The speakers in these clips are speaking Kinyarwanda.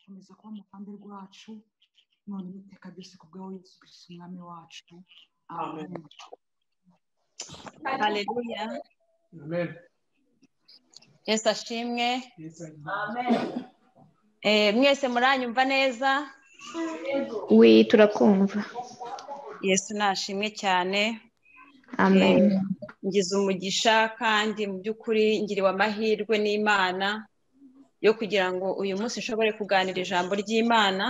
komeza kuba mu ruhande rwacu none iteka byose kubwawe Yesu Kristo umwami wacu amen. Haleluya. Amen. Yesu ashimwe. Amen. Mwese muranyumva neza? Oui, turakumva. Yesu nashimwe cyane. Amen. Ngize umugisha kandi mu by'ukuri ngiriwe amahirwe n'Imana yo kugira ngo uyu munsi nshobore kuganira ijambo ry'Imana.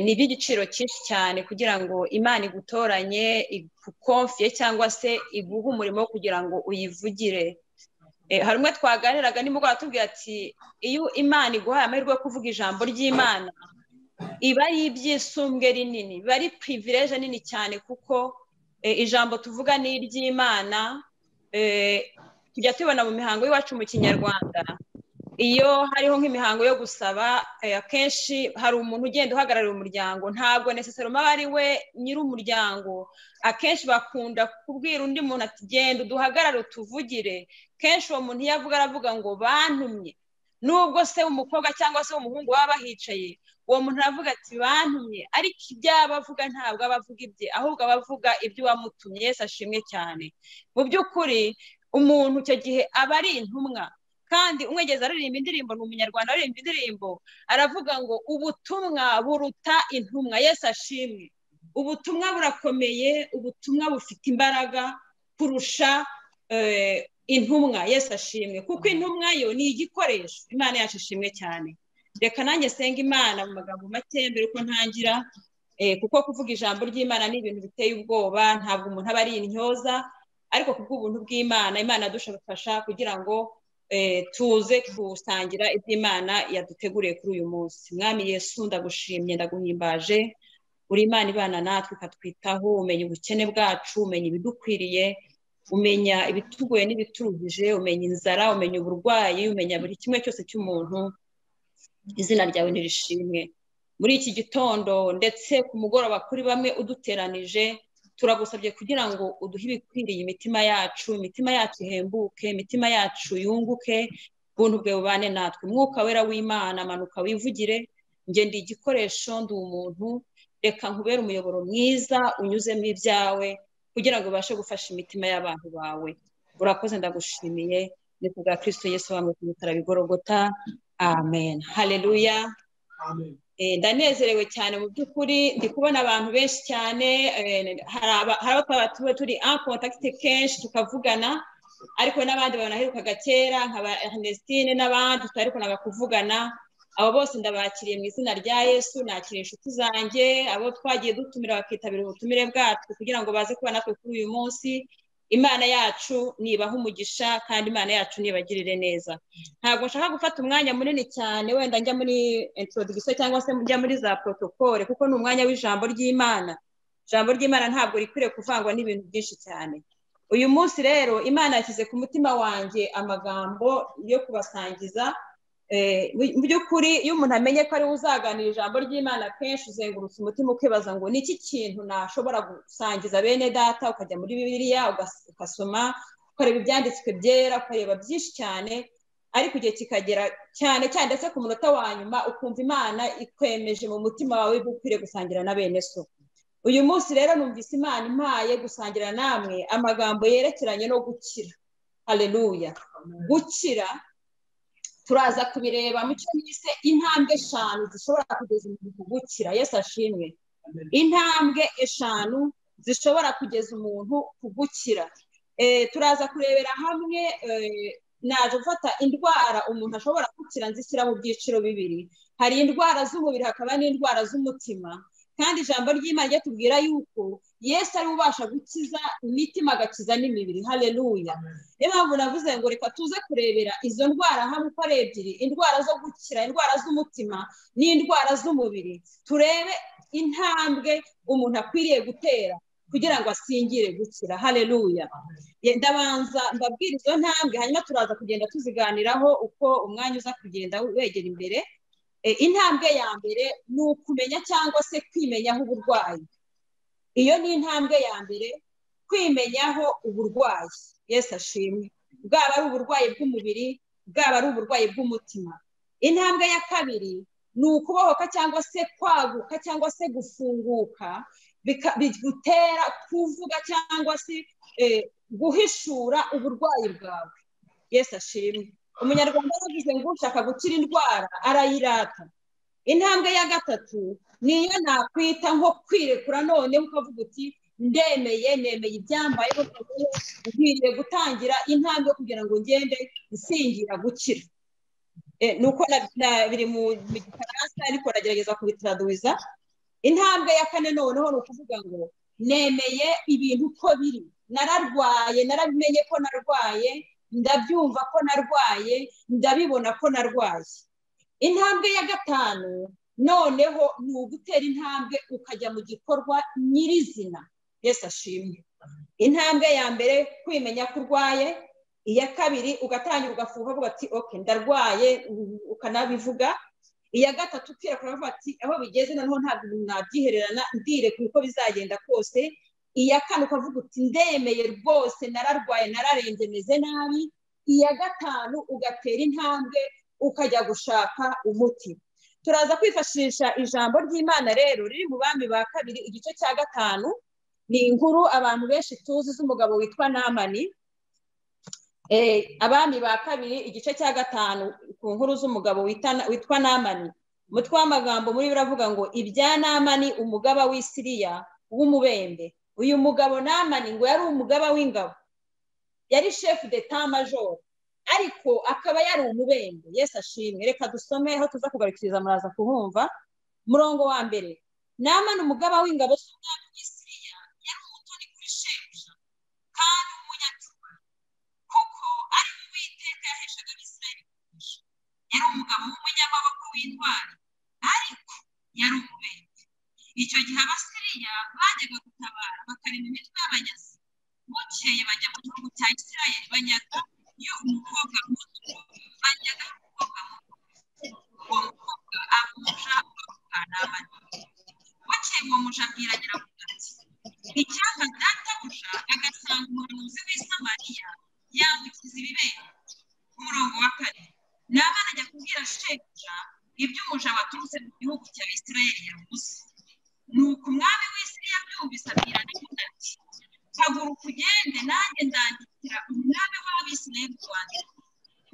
Ni iby'igiciro cyinshi cyane kugira ngo Imana igutoranye, igukonfiye cyangwa se iguhe umurimo wo kugira ngo uyivugire. Hari umwe twaganiraga nimugoroba atubwira ati iyo Imana iguhaye amahirwe yo kuvuga ijambo ry'Imana iba ari iby'isumbwe rinini, biba ari privilege nini cyane kuko ijambo tuvuga ni iry'Imana. Tujya tubona mu mihango y'iwacu mu Kinyarwanda, iyo hariho nk'imihango yo gusaba, akenshi hari umuntu ugenda uhagararira umuryango, ntabwo necessarily aba ari we nyir'umuryango. Akenshi bakunda kubwira undi muntu ati genda uduhagarare utuvugire. Kenshi uwo muntu iyo avuga aravuga ngo bantumye, nubwo se umukobwa cyangwa se umuhungu baba bahicaye, uwo muntu aravuga ati bantumye, ariko ibyo aba avuga ntabwo aba avuga ibye, ahubwo aba avuga ibyo wamutumye. Yesu ashimwe cyane. Mu by'ukuri umuntu icyo gihe aba ari intumwa. Kandi umwegeze aririmba indirimbo, ni umunyarwanda aririmba indirimbo, aravuga ngo ubutumwa buruta intumwa. Yesu ashimwe. Ubutumwa burakomeye, ubutumwa bufite imbaraga kurusha intumwa. Yesu ashimwe. Kuko intumwa yo ni igikoresho. Imana yacu ishimwe cyane. Reka nanjye senga Imana mu magambo make mbere uko ntangira, kuko kuvuga ijambo ry'Imana ni ibintu biteye ubwoba, ntabwo umuntu aba ari intyoza, ariko kubw'ubuntu bw'Imana, Imana yadufasha kugira ngo tuze gusangira iby'Imana yaduteguriye kuri uyu munsi. Mwami Yesu ndagushimye, ndaguhimbaje. Uri Imana ibana natwe ukatwitaho, umenya ubukene bwacu, umenya ibidukwiriye, umenya ibitugoye n'ibituruhije, umenya inzara, umenya uburwayi, umenya buri kimwe cyose cy'umuntu. Izina ryawe nirishimwe. Muri iki gitondo ndetse ku mugoroba kuri bamwe uduteranije, turagusabye kugira ngo uduhe ibikwiriye imitima yacu ihembuke, imitima yacu yunguke, ubuntu bwawe bubane natwe. Mwuka wera w'Imana amanuka wivugire, njye ndi igikoresho, ndi umuntu, reka nkubere umuyoboro mwiza unyuzemo ibyawe kugira ngo ubashe gufasha imitima y'abantu bawe. Urakoze, ndagushimiye. Ni ku bwa Kristo Yesu wamwe ku musaraba i Golgotha. Amen. Haleluya. Amen. Ndanezerewe cyane mu by'ukuri, ndi kubona abantu benshi cyane. Hari abo turi en contact kenshi tukavugana, ariko n'abandi banaherukaga kera nkaba Ernestine n'abandi tutarikunaga kuvugana. Abo bose ndabakiriye mu izina rya Yesu. Nakiriye inshuti zanjye, abo twagiye dutumira bakitabira ubutumire bwacu kugira ngo baze kuba natwe kuri uyu munsi. Imana yacu nibaha umugisha kandi Imana yacu nibagirire neza. Ntabwo nshaka gufata umwanya munini cyane, wenda njya muri introduction cyangwa se njya muri za protocole, kuko ni umwanya w'ijambo ry'Imana. Ijambo ry'Imana ntabwo rikwiriye kuvangwa n'ibintu byinshi cyane. Uyu munsi rero Imana yashyize ku mutima wanjye amagambo yo kubasangiza. Mu by'ukuri iyo umuntu amenye ko ari uzaganira ijambo ry'Imana, kenshi uzengurutse umutima ukibaza ngo ni iki kintu nashobora gusangiza bene data. Ukajya muri Bibiliya ugasoma, ukareba ibyanditswe byera, ukareba byinshi cyane, ariko igihe kikagera cyane cyane ndetse ku munota wa nyuma ukumva Imana ikwemeje mu mutima wawe ko ukwiriye gusangira na bene so. Uyu munsi rero numvise Imana impaye gusangira namwe amagambo yerekeranye no gukira. Haleluya. Gukira turaza kubireba mu cyo nise intambwe 5 zishobora kugeza umuntu ku gukira. Yesu ashimwe. Intambwe 5 zishobora kugeza umuntu ku gukira. Turaza kurebera hamwe, naje gufata indwara umuntu ashobora gukira nzishyira mu byiciro bibiri. Hari indwara z'umubiri, hakaba n'indwara z'umutima. Kandi ijambo ry'Imana ryatubwira yuko Yesu ari ubasha gukiza imitima agakiza n'imibiri. Haleluya. Niyo mpamvu navuze ngo reka tuze kurebera izo ndwara hamwe uko ari ebyiri, indwara zo gukira, indwara z'umutima n'indwara z'umubiri. Turebe intambwe umuntu akwiriye gutera kugira ngo asingire gukira. Haleluya. Ndabanza mbabwira izo ntambwe, hanyuma turaza kugenda tuziganiraho uko umwanya uza kugenda wegera imbere. Intambwe ya mbere ni ukumenya cyangwa se kwimenyaho uburwayi. Iyo ni intambwe ya mbere, kwimenyaho uburwayi. Yesu ashimwe. Bwaba ari uburwayi bw'umubiri, bwaba ari uburwayi bw'umutima. Intambwe ya kabiri ni ukubohoka cyangwa se kwaguka cyangwa se gufunguka bigutera kuvuga cyangwa se guhishura uburwayi bwawe. Yesu ashimwe. Umunyarwanda yavuze ngo ushaka gukira indwara arayirata. Intambwe ya gatatu niyo nakwita nko kwirekura none ukavuga uti nemeye ibyambayeho nkwiriye gutangira intambwe kugira ngo ngende nsingira gukira. Nuko biri mu gifaransa ariko nagerageza kubitradwiza. Intambwe ya kane noneho ni ukuvuga ngo nemeye ibintu uko biri. Nararwaye, narabimenye ko narwaye, ndabyumva ko narwaye, ndabibona ko narwaye. Intambwe ya gatanu noneho ni ugutera intambwe ukajya mu gikorwa nyirizina. Yesu ashimwe. Intambwe ya mbere kwimenya ko urwaye, iya kabiri ugatangira ugafuha uvuga ati okay ndarwaye ukanabivuga, iya gatatu ukira kuvuga ati aho bigeze noneho ntabwo nabyihererana ndire kuko bizagenda kose, iya kane ukavuga uti ndemeye rwose nararwaye nararembye meze nabi, iya gatanu ugatera intambwe ukajya gushaka umuti. Turaza kwifashisha ijambo ry'Imana rero riri mu Bami ba kabiri igice cya 5. Ni inkuru abantu benshi tuzi z'umugabo witwa Namani. Abami ba kabiri igice cya 5 ku nkuru z'umugabo witwa Namani. Umutwe w'amagambo muri biravuga ngo ibya Namani umugaba w'Isiriya w'umubembe. Uyu mugabo Namani ngo yari umugaba w'ingabo, yari chef d'état major, ariko akaba yari umubembe. Yesu ashimwe. Reka dusome aho tuza kugarukiriza muraza kuhumva. Murongo wa mbere. Namani umugaba w'ingabo z'umwami w'Isiriya yari umutoni kuri shebuja kandi umunyacyubahiro, kuko ari Uwiteka yaheshaga Abisirayeli umugisha. Yari umugabo w'umunyamaboko w'intwari, ariko yari umubembe. Icyo gihe Abasiriya bajyaga gutabara bakarema imitwe y'abanyazi. Bukeye bajya mu gihugu cya Isirayeli banyaga umukobwa muto, banyaga umukobwa muto. Uwo mukobwa amuja kwa Namani. Bukeye uwo muja abwira nyirabuja ati icyaka databuja agasanga umuhanuzi w'i Samariya yamukiza ibibembe. Umurongo wa 4. Namani ajya kubwira shebuja ibyo umuja waturutse mu gihugu cya Isirayeli yavuze. Nuko umwami w'Isiriya abyumvise abwira Namani ati haguruka ugende nanjye ndandikira umwami w'Abisirayeli urwandiko.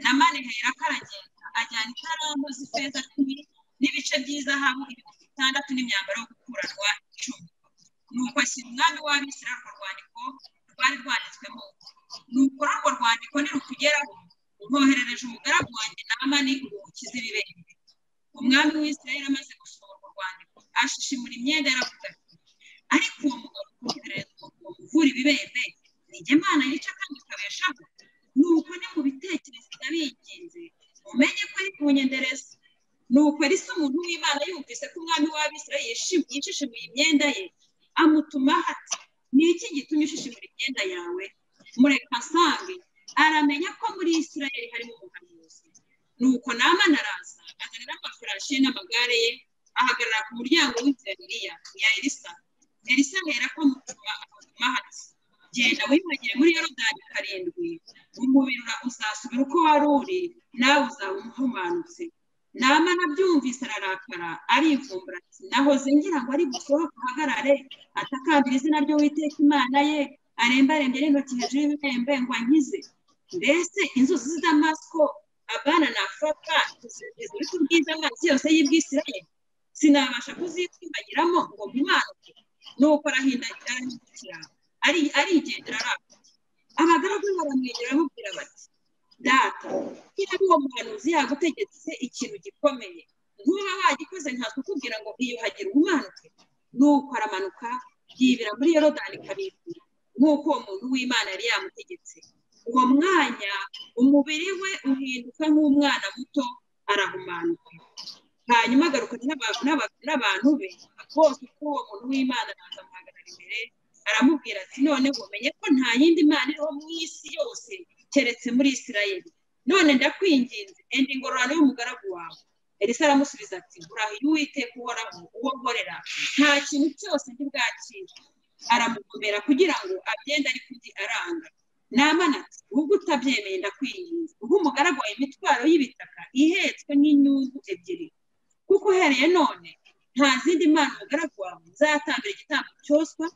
Namani aherako aragenda ajyana ikaramu z'ifeza 10 n'ibice by'izahabu 600 n'imyambaro yo gukuranwa 10. Nuko ashyira umwami w'Abisirayeli urwo rwandiko rwari rwanditswemo. Nuko urwo rwandiko nirukugeraho nkoherereje umugaragu wanjye Namani ngo ukize ibibembe. Umwami w'Isirayeli amaze gusoma urwo rwandiko ashishimura imyenda yaravuga ati ariko uwo mugabo ukohererezwa uvura ibibembe nijye Mana yica kandi ikabeshaho. Nuko ni mu bitekerezo ndabinginze umenye ko ari kunyendereza. Nuko Elisa umuntu w'Imana yumvise ko umwami w'Abisirayeli yishishimuye imyenda ye, amutuma ati ni iki gitumye ushishimura imyenda yawe? Mureka nsange aramenya ko muri Isirayeli harimo umuhanuzi. Nuko Namani araza azanira amafarashi ye n'amagare ye, ahagarara ku muryango w'inzu ya Elisa. Elisa aherako amutuma ati genda wiyuhagire muri Yorodani 7, umubiri uzasubira uko wari uri, nawe uzaba umuhumanutse. Namani abyumvise ararakara arivumbura ati nahoze ngira ngo ari gusohoka ahagarare atakambira izina ry'Uwiteka Imana ye, arembarembye n'intoki hejuru y'ibibembe ngo ankize. Mbese inzuzi z'i Damasiko Abana na Afurika ziri ku bw'amazi yose y'Ibwisirayeli sinabasha kuzitwibagiramo ngo mpimanuke. Nuko arahindukira arigendera arapfa. Abagaragu baramwegera bamubwira bati data niba uwo muhanuzi yagutegetse ikintu gikomeye ntuba wagikoze ntakukubwira ngo iyuhagire umanuke. Nuko aramanuka yibira muri Yorodani 2 nk'uko uwo muntu w'Imana yari yamutegetse. Uwo mwanya umubiri we uhinduka nk'umwana muto arahumanuka. Hanyuma agarukana n'abantu be bose ko uwo muntu w'Imana azamuhagarara imbere aramubwira ati none umenye ko nta yindi Mana iriho mu isi yose keretse muri Isirayeli. None ndakwinginze enda ingororano y'umugaragu wawe. Elisa aramusubiza ati urahiye Uwiteka uhoraho uwo nkorera nta kintu cyose ntibwakira. Aramugomera kugira ngo abyende ariko undi aranga. Namani ati ubwo utabyemeye ndakwinginze uha umugaragu wawe imitwaro y'ibitaka ihetswe n'inyungu 2, kuko uhereye none nta zindi mana umugaragu wawe nzatambira igitambo cyoswa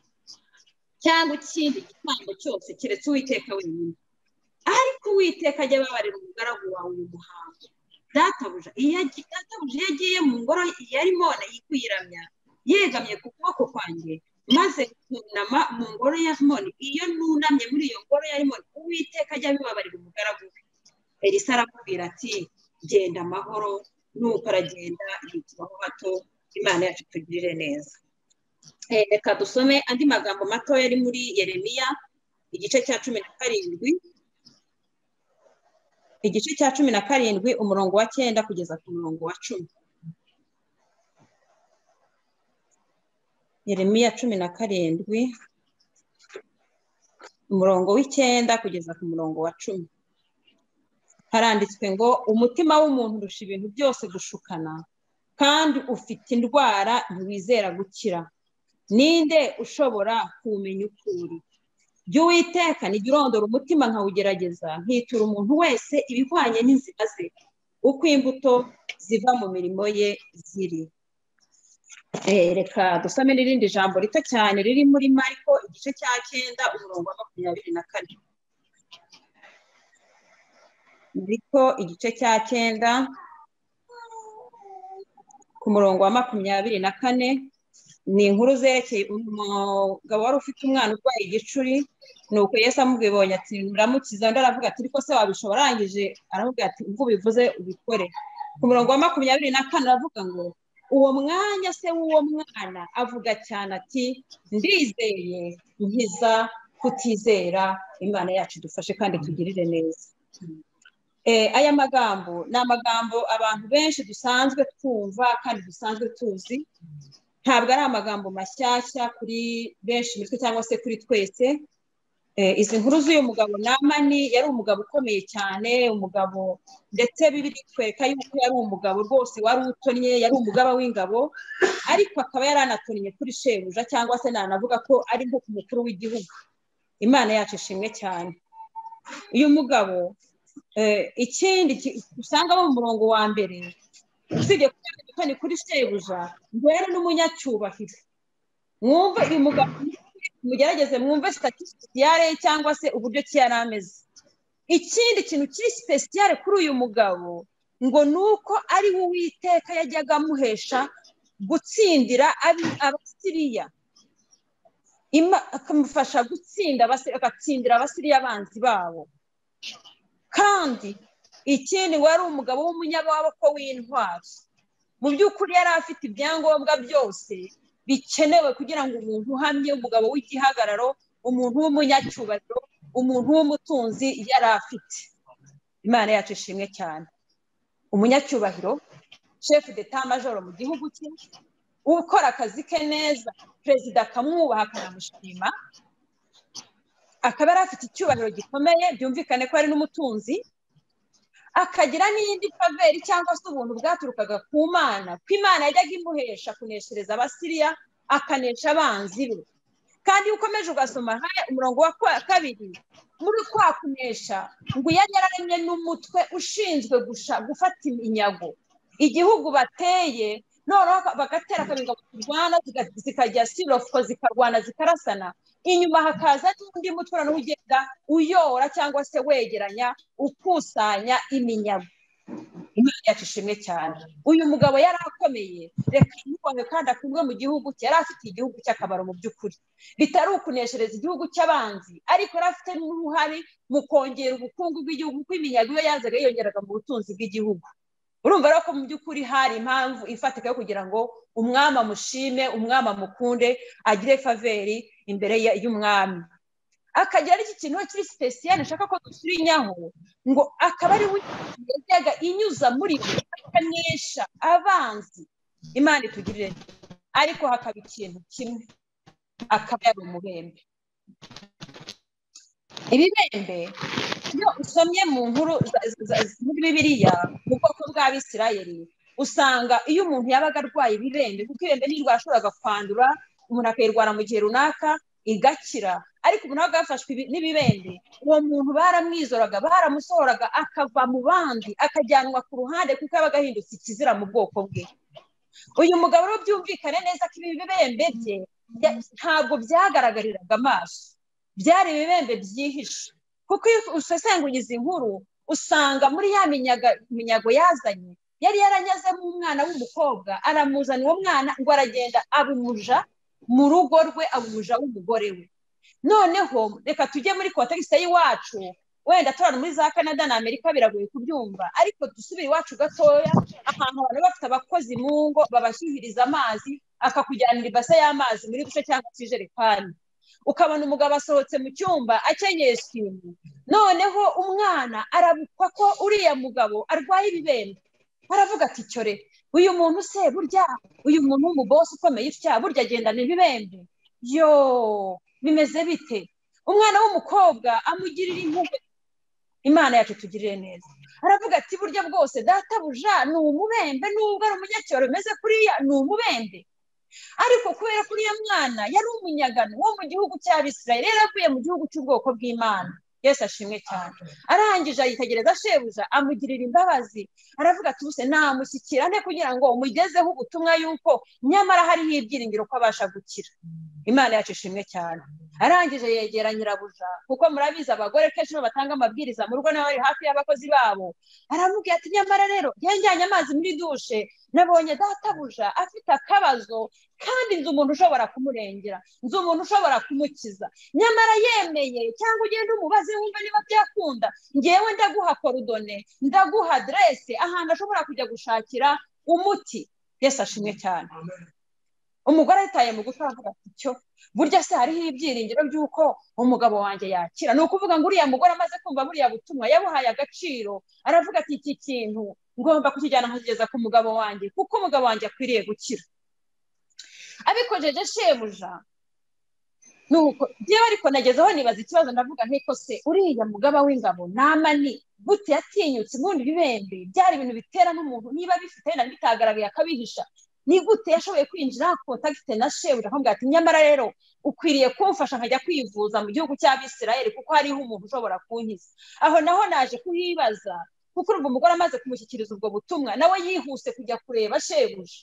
cyangwa ikindi gitambo cyose keretse Uwiteka wenyine. Ariko Uwiteka ajya ababarira umugaragu wawe uyu muhango. Databuja iyo agiye mu ngoro ya Rimoni yiramya yegamye ku kuboko kwanjye, maze kunama mu ngoro ya Rimoni, iyo nunamye muri iyo ngoro ya Rimoni, Uwiteka ajya abibabarira umugaragu we. Elisa aramubwira ati genda amahoro, nuko aragenda yitubaho hato. Imana yacu tugirire neza. Reka dusome andi magambo mato yari muri Yeremiya igice cya 17, igice cya 17 umurongo wa 9 kugeza ku murongo wa 10. Yeremiya 17 umurongo w'9 kugeza ku murongo wa 10. Haranditswe ngo umutima w'umuntu urusha ibintu byose gushukana, kandi ufite indwara ntiwizera gukira. Ninde ushobora kumenya ukuri? Jya Uwiteka nijya urondora umutima nkawugerageza, nkitura umuntu wese ibihwanye n'inzira ze, uko imbuto ziva mu mirimo ye ziri. Reka dusome n'irindi jambo rito cyane riri muri Mariko igice cya 9 umurongo wa 24. Mariko igice cya 9 ku murongo wa 24. Ni inkuru zerekeye umugabo wari ufite umwana urwaye igicuri, nuko Yesu amubwibonye ati muramukiza. Undi aravuga ati ariko se wabishobora? Arangije aramubwira ati ubwo ubivuze ubikore. Ku murongo wa 24 aravuga ngo uwo mwanya se w'uwo mwana avuga cyane ati ndizeye, nkiza kutizera. Imana yacu dufashe kandi tugirire neza. Aya magambo ni amagambo abantu benshi dusanzwe twumva kandi dusanzwe tuzi. Ntabwo ari amagambo mashyashya kuri benshi mitwe cyangwa se kuri twese. Izi nkuru z'uyu mugabo Namani yari umugabo ukomeye cyane, umugabo ndetse Bibiri twereka yuko yari umugabo rwose wari utonnye, yari umugaba w'ingabo, ariko akaba yaranatonnye kuri shebuja, cyangwa se nanavuga ko ari nko ku mukuru w'igihugu. Imana yacu ishimwe cyane. Uyu mugabo ikindi usanga mu murongo wa mbere, usibye ko ni kuri shebuja, ngo yari n'umunyacyubahiro. Mwumve uyu mugabo, mugerageze mwumve statisitiyare cyangwa se uburyo ki yari ameze. Ikindi kintu kiri spesiyare kuri uyu mugabo ngo nuko ari we Uwiteka yajyaga amuhesha gutsindira abasiriya, akamufasha agatsindira abasiriya abanzi babo. Kandi ikindi wari umugabo w'umunyababoko w'intwari. Mu by'ukuri yari afite ibyangombwa byose bikenewe kugira ngo umuntu uhamye, umugabo w'igihagararo, umuntu w'umunyacyubahiro, umuntu w'umutunzi yari afite. Imana yacu ishimwe cyane. Umunyacyubahiro, chef d'état major mu gihugu cye, ukora akazi ke neza, perezida akamwubaha akanamushima, akaba yari afite icyubahiro gikomeye, byumvikane ko ari n'umutunzi, akagira n'indi faveri cyangwa se ubuntu bwaturukaga ku Mana, ko Imana yajyaga imuhesha kuneshereza abasiriya, akanesha abanzi be. Kandi ukomeje ugasoma umurongo wa 2, muri kwa kunesha ngo yari yararemye n'umutwe ushinzwe gufata iminyago igihugu bateye, noneho bagatera akabinga kurwana, zikajya sirofo zikarwana zikarasana, inyuma hakaza n'undi mutwe noneho ugenda uyora cyangwa se wegeranya ukusanya iminyago. Imana yacu ishimwe cyane. Uyu mugabo yari akomeye, reka yubahwe kandi akundwe mu gihugu cye. Yari afite igihugu cy'akamaro mu by'ukuri, bitari ukuneshereza igihugu cy'abanzi, ariko yari afite n'uruhare mu kongera ubukungu bw'igihugu, kuko iminyago iyo yazaga yiyongeraga mu butunzi bw'igihugu. Urumva rero ko mu by'ukuri hari impamvu ifatika yo kugira ngo umwami amushime, umwami amukunde, agire faveri imbere y'umwami. Akagira iki kintu kiri special nshaka ko dusurinyaho, ngo akaba ari we yajyaga inyuza muri akanesha abanzi. Imana itugirire. Ariko hakaba ikintu kimwe, akaba yari umubembe. Ibibembe iyo usomye mu nkuru muri Bibiliya mu bwoko bw'Abisirayeli, usanga iyo umuntu yabaga arwaye ibibembe, kuko ibibembe ntirwashoboraga kwandura, umuntu akayirwara mu gihe runaka igakira, ariko umuntu wabaga yafashwe n'ibibembe, uwo muntu baramwizoraga, baramusohoraga akava mu bandi, akajyanwa ku ruhande, kuko yabaga ahindutse ikizira mu bwoko bwe. uyu mugabo rero byumvikane neza ko ibi bibembe bye ntabwo byagaragariraga amaso, byari ibibembe byihishe, kuko iyo usesenguye izi nkuru usanga muri ya minyago yazanye yari yaranyazemo umwana w'umukobwa, aramuzana uwo mwana ngo aragenda abumuja mu rugo rwe, abumuja w'umugore we. Noneho reka tujye muri kontekste y'iwacu, wenda turana muri za Canada na Amerika biragoye kubyumva, ariko dusubire iwacu gatoya, ahantu abantu bafite abakozi mu ngo babashyihiriza amazi, akakujyanira ibase y'amazi muri dushe cyangwa se ijerekani, ukabona umugabo asohotse mu cyumba akenyeye ikintu, noneho umwana arabukwa ko uriya mugabo arwaye ibibembe, aravuga ati cyore uyu muntu se burya uyu muntu w'umubosi ukomeye utya burya agendana ibibembe, yo bimeze bite? Umwana w'umukobwa amugirira impuhwe, Imana yacu tugirire neza, aravuga ati burya bwose databuja ni umubembe, nubwo ari umunyacyaro umeze kuriya ni umubembe. Ariko kubera ko uriya mwana yari umunyagano wo mu gihugu cy'Abisirayeli, yari avuye mu gihugu cy'ubwoko bw'Imana, Yesu ashimwe cyane. Arangije ayitegereza shebuja, amugirira imbabazi, aravuga ati ubuse namushyikira nte kugira ngo umugezeho ubutumwa yuko nyamara hariho ibyiringiro ko abasha gukira. Imana yacu ishimwe cyane. Arangije yegera nyirabuja, kuko murabizi abagore kenshi batanga amabwiriza mu rugo nawe ari hafi y'abakozi babo, aramubwira ati nyamara rero yanjyanye amazi muri dushe, nabonye databuja afite akabazo kandi nzi umuntu ushobora kumurengera, nzi umuntu ushobora kumukiza, nyamara yemeye cyangwa ugende umubaze wumva niba byakunda, ngewe ndaguha korodone, ndaguha adresse ahantu ashobora kujya gushakira umuti. Yesu ashimwe cyane. Umugore ahitaye mu gutwi avuga ati cyo burya se hariho ibyiringiro by'uko umugabo wanjye yakira. Ni ukuvuga ngo uriya mugore amaze kumva buriya butumwa yabuhaye agaciro, aravuga ati iki kintu ngomba kukijyana nkageza ku mugabo wanjye, kuko umugabo wanjye akwiriye gukira. Abikojeje shebuja, nuko byewe ariko nagezeho nibaza ikibazo, ndavuga nteko se uriya mugaba w'ingabo Namani gute yatinyutse? Ubundi ibibembe byari ibintu bitera n'umuntu, niba bifite na bitagaragaye akabihisha, ni gute yashoboye kwinjira kontakite na shebuja akamubwira ati nyamara rero ukwiriye kumfasha nkajya kwivuza mu gihugu cy'Abisirayeli kuko hariho umuntu ushobora kunkiza. Aho naho naje kuhibaza, kuko urwo umugore amaze kumushyikiriza ubwo butumwa nawe yihuse kujya kureba shebuja.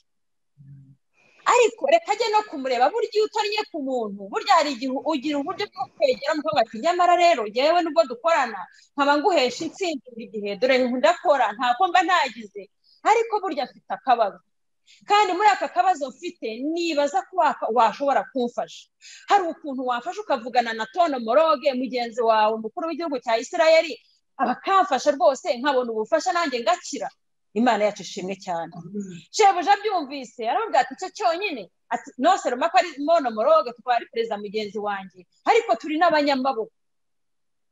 Ariko reka ajye no kumureba, burya iyo utariye ku muntu burya hari igihe ugira uburyo bwo kwegera mukavuga ati nyamara rero yewe nubwo dukorana nkaba nguhesha intsinzi buri gihe, dore ndakora ntako mba ntagize, ariko burya afite akabazo, kandi muri aka kabazo mfite nibaza ko washobora kumfasha. Hari ukuntu wafasha ukavugana na Tono Moroge mugenzi wawe umukuru w'igihugu cya Isirayeli, abakamfasha rwose nkabona ubufasha nanjye ngakira. Imana yacu ishimwe cyane. Shebuja byumvise aravuga ati cyo cyonyine, ati no seroma ko ari Tono Moroge kuko ari perezida mugenzi wanjye, ariko turi n'abanyamaboko.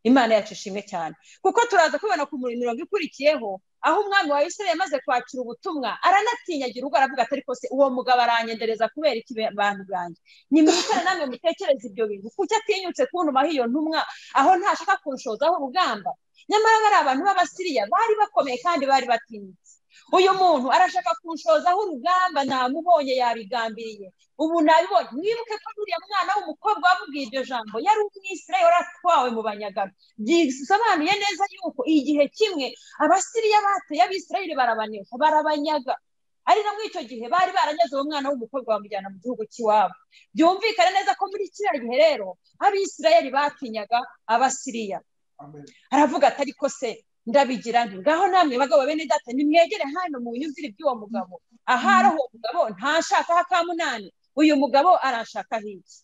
Imana yacu ishimwe cyane, kuko turaza kubona ku mirongo ikurikiyeho aho umwami wa Isirayeli yamaze kwakira ubutumwa aranatinyagira ubwo aravuga ati ariko se uwo mugabo aranyendereza kubera iki bantu bwanjye? Nimwikare namwe mutekereze ibyo bintu, kuki atinyutse kuntumaho iyo ntumwa aho ntashaka kunshozaho urugamba? Nyamara bari abantu b'Abasiriya bari bakomeye kandi bari batinyutse. Uyu muntu arashaka kunshozaho urugamba, namubonye yabigambiriye. Ubu nabibonye, mwibuke ko uriya mwana w'umukobwa wamubwiye iryo jambo yari umwisirayeli waratwawe mu banyagano. Bisobanuye neza yuko igihe kimwe Abasiriya bateye Abisirayeli barabanesha, barabanyaga. Ari no muri icyo gihe bari baranyaze uwo mwana w'umukobwa bamujyana mu gihugu cy'iwabo. Byumvikane neza ko muri kiriya gihe rero Abisirayeli batinyaga Abasiriya. Aravuga ati ariko se ndabigira nti ngaho namwe bagabo bene data nimwegere hano mu nyuzire by'uwo mugabo, ahari aho mugabo ntashaka hakamunani, uyu mugabo arashaka hiki.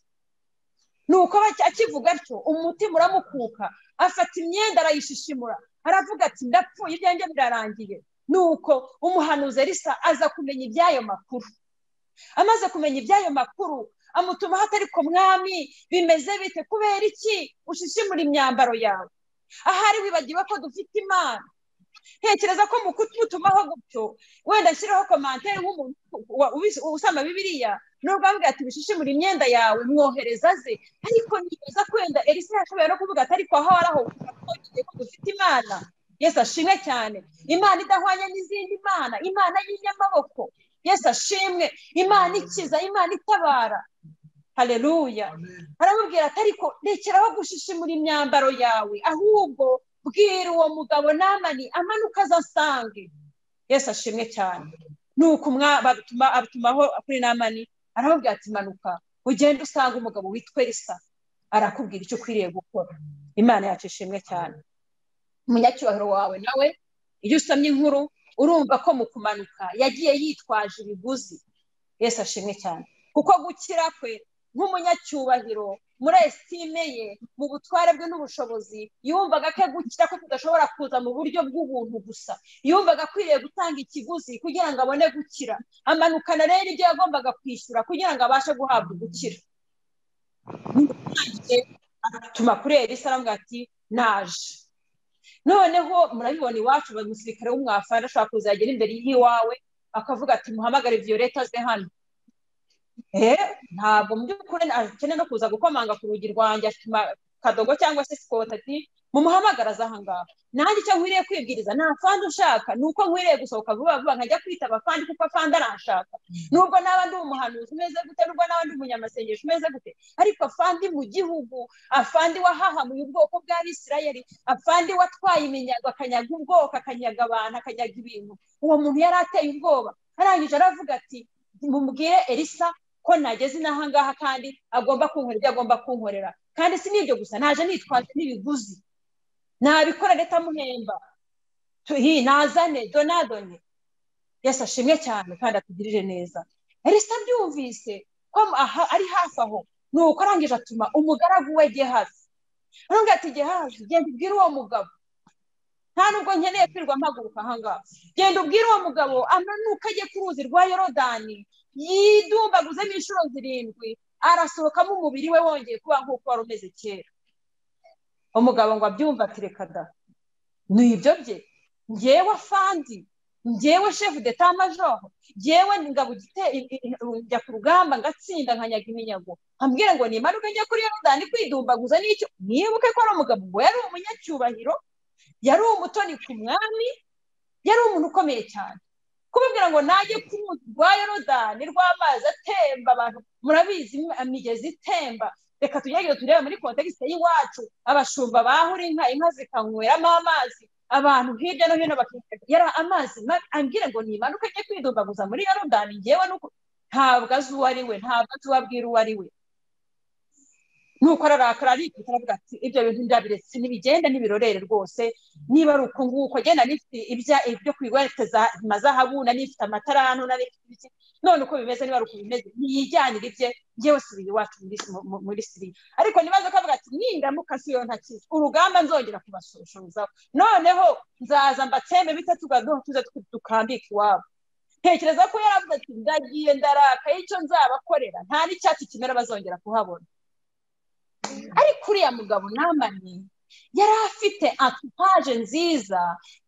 Nuko akivuga atyo umutima uramukuka, afata imyenda arayishishimura, aravuga ati ndapfuye ibyanjye birarangiye. Nuko umuhanuzi Elisa aza kumenya iby'ayo makuru. Amaze kumenya iby'ayo makuru amutuma hatari ko mwami bimeze bite, kubera iki ushishimura imyambaro yawe? Ahari wibagiwe ko dufite Imana. Ntekereza ko mu kutumaho gutyo wenda nshyiraho komantere nk'umuntu usoma Bibiliya nubwo ambwira ati bishishimura imyenda yawe mwohereza ze, ariko nibaza ko wenda Elisa yashoboye no kuvuga ati ariko aho araho ko dufite Imana. Yesu ashimwe cyane. Imana idahwanye n'izindi mana, Imana y'inyamaboko. Yesu ashimwe. Imana ikiza, Imana itabara. Haleluya. Aramubwira ati ariko rekeraho gushishimura imyambaro yawe, ahubwo bwira uwo mugabo Namani amanuka azasange. Yesu ashimwe cyane. nuko abatumaho kuri Namani arababwira ati manuka ugende usanga umugabo witwa Elisa arakubwira icyo ukwiriye gukora. Imana yacu ishimwe cyane. Umunyacyubahiro wawe nawe iyo usomye inkuru urumva ko mu kumanuka yagiye yitwaje ibiguzi. Yesu ashimwe cyane, kuko gukira kwe nk'umunyacyubahiro muri estime ye mu butware bwe n'ubushobozi yumvaga ko gukira ko tudashobora kuza mu buryo bw'ubuntu gusa, yumvaga akwiriye gutanga ikiguzi kugira ngo abone gukira. Amanukana rero ibyo yagombaga kwishyura kugira ngo abashe guhabwa gukira. Atuma kuri Elisa aramubwira ati naje. Noneho murabibona iwacu umusirikare w'umwafari ashobora kuzagera imbere y'iwawe akavuga ati muhamagare Violeta aze hano. Ntabwo mu by'ukuri akeneye no kuza gukomanga ku rugi rwanjye kadogo cyangwa se Scott ati mumuhamagara aza aha ngaha. Nanjye icyo nkwiriye kwibwiriza nta fandi ushaka ni uko nkwiriye gusohoka vuba vuba nkajya kwitaba fandi kuko fandi aranshaka. Nubwo naba ndi umuhanuzi umeze gute, nubwo naba ndi umunyamasengesho umeze gute, ariko fandi mu gihugu, afandi wahahamuye ubwoko bw'Abisirayeli, afandi watwaye iminyago akanyaga ubwoko, akanyaga abantu, akanyaga ibintu. Uwo muntu yari ateye ubwoba. Arangije aravuga ati mumubwire Elisa ko nageze inaha ngaha kandi agomba kunkorera ibyo agomba kunkorera. Kandi si n'ibyo gusa, naje nitwaje n'ibiguzi, nabikora leta muhemba, nazane donadone. Yesu ashimwe cyane kandi atugirire neza. Elisa byumvise ko ari hafi aho, nuko arangije atuma umugaragu we Gehazi. Arambwira ati Gehazi, genda ubwire uwo mugabo, nta nubwo nkeneye kwirwa mpaguruka aha ngaha, genda ubwire uwo mugabo amanuka ajye ku ruzi rwa Yorodani yidumbaguzemo inshuro 7, arasohokamo umubiri we wongeye kuba nk'uko wari umeze kera. Umugabo ngo abyumva ati reka da, ni ibyo bye, njyewe afandi, njyewe chef d'état major, njyewe ngabo njya ku rugamba ngatsinda nkanyaga iminyago, ambwira ngo nimanuke njye kuri Yorodani kwidumbaguza n'icyo. Nibuke ko ari umugabo ngo yari umunyacyubahiro, yari umutoni ku mwami, yari umuntu ukomeye cyane. Kubabwira ngo najye ku ruzi rwa Yorodani rw'amazi atemba, abantu murabizi imigezi itemba. Reka tugerageze turebe muri context y'iwacu, abashumba bahura inka zikanyweramo amazi, abantu hirya no hino bakigera amazi. Ambwira ngo nimanuke njye kwidumbaguza muri Yorodani, njyewe nuko ntabwo azi uwo ari we, ntabwo azi uwabwira uwo ari we. Nuko ararakara arikita aravuga ati ibyo bintu ndabiretse nibigenda nibirorere rwose, niba ari uko nguko genda nifite ibyo kwigwarete za mazahabu na nifite amatarano na nifite none uko bimeze, niba ari uko bimeze niyijyanira ibye, njyewe subiye iwacu muri Siriya. Ariko nibaza ko avuga ati nindamuka siyo ntakiza urugamba nzongera kubasoshozaho, noneho nzaza mbatsembe bita tuze tukambika iwabo. Tekereza ko yaravuze ati ndagiye ndaraka icyo nzabakorera nta n'icyatsi kimera bazongera kuhabona. Ariko uriya mugabo Namani yari afite entourage nziza,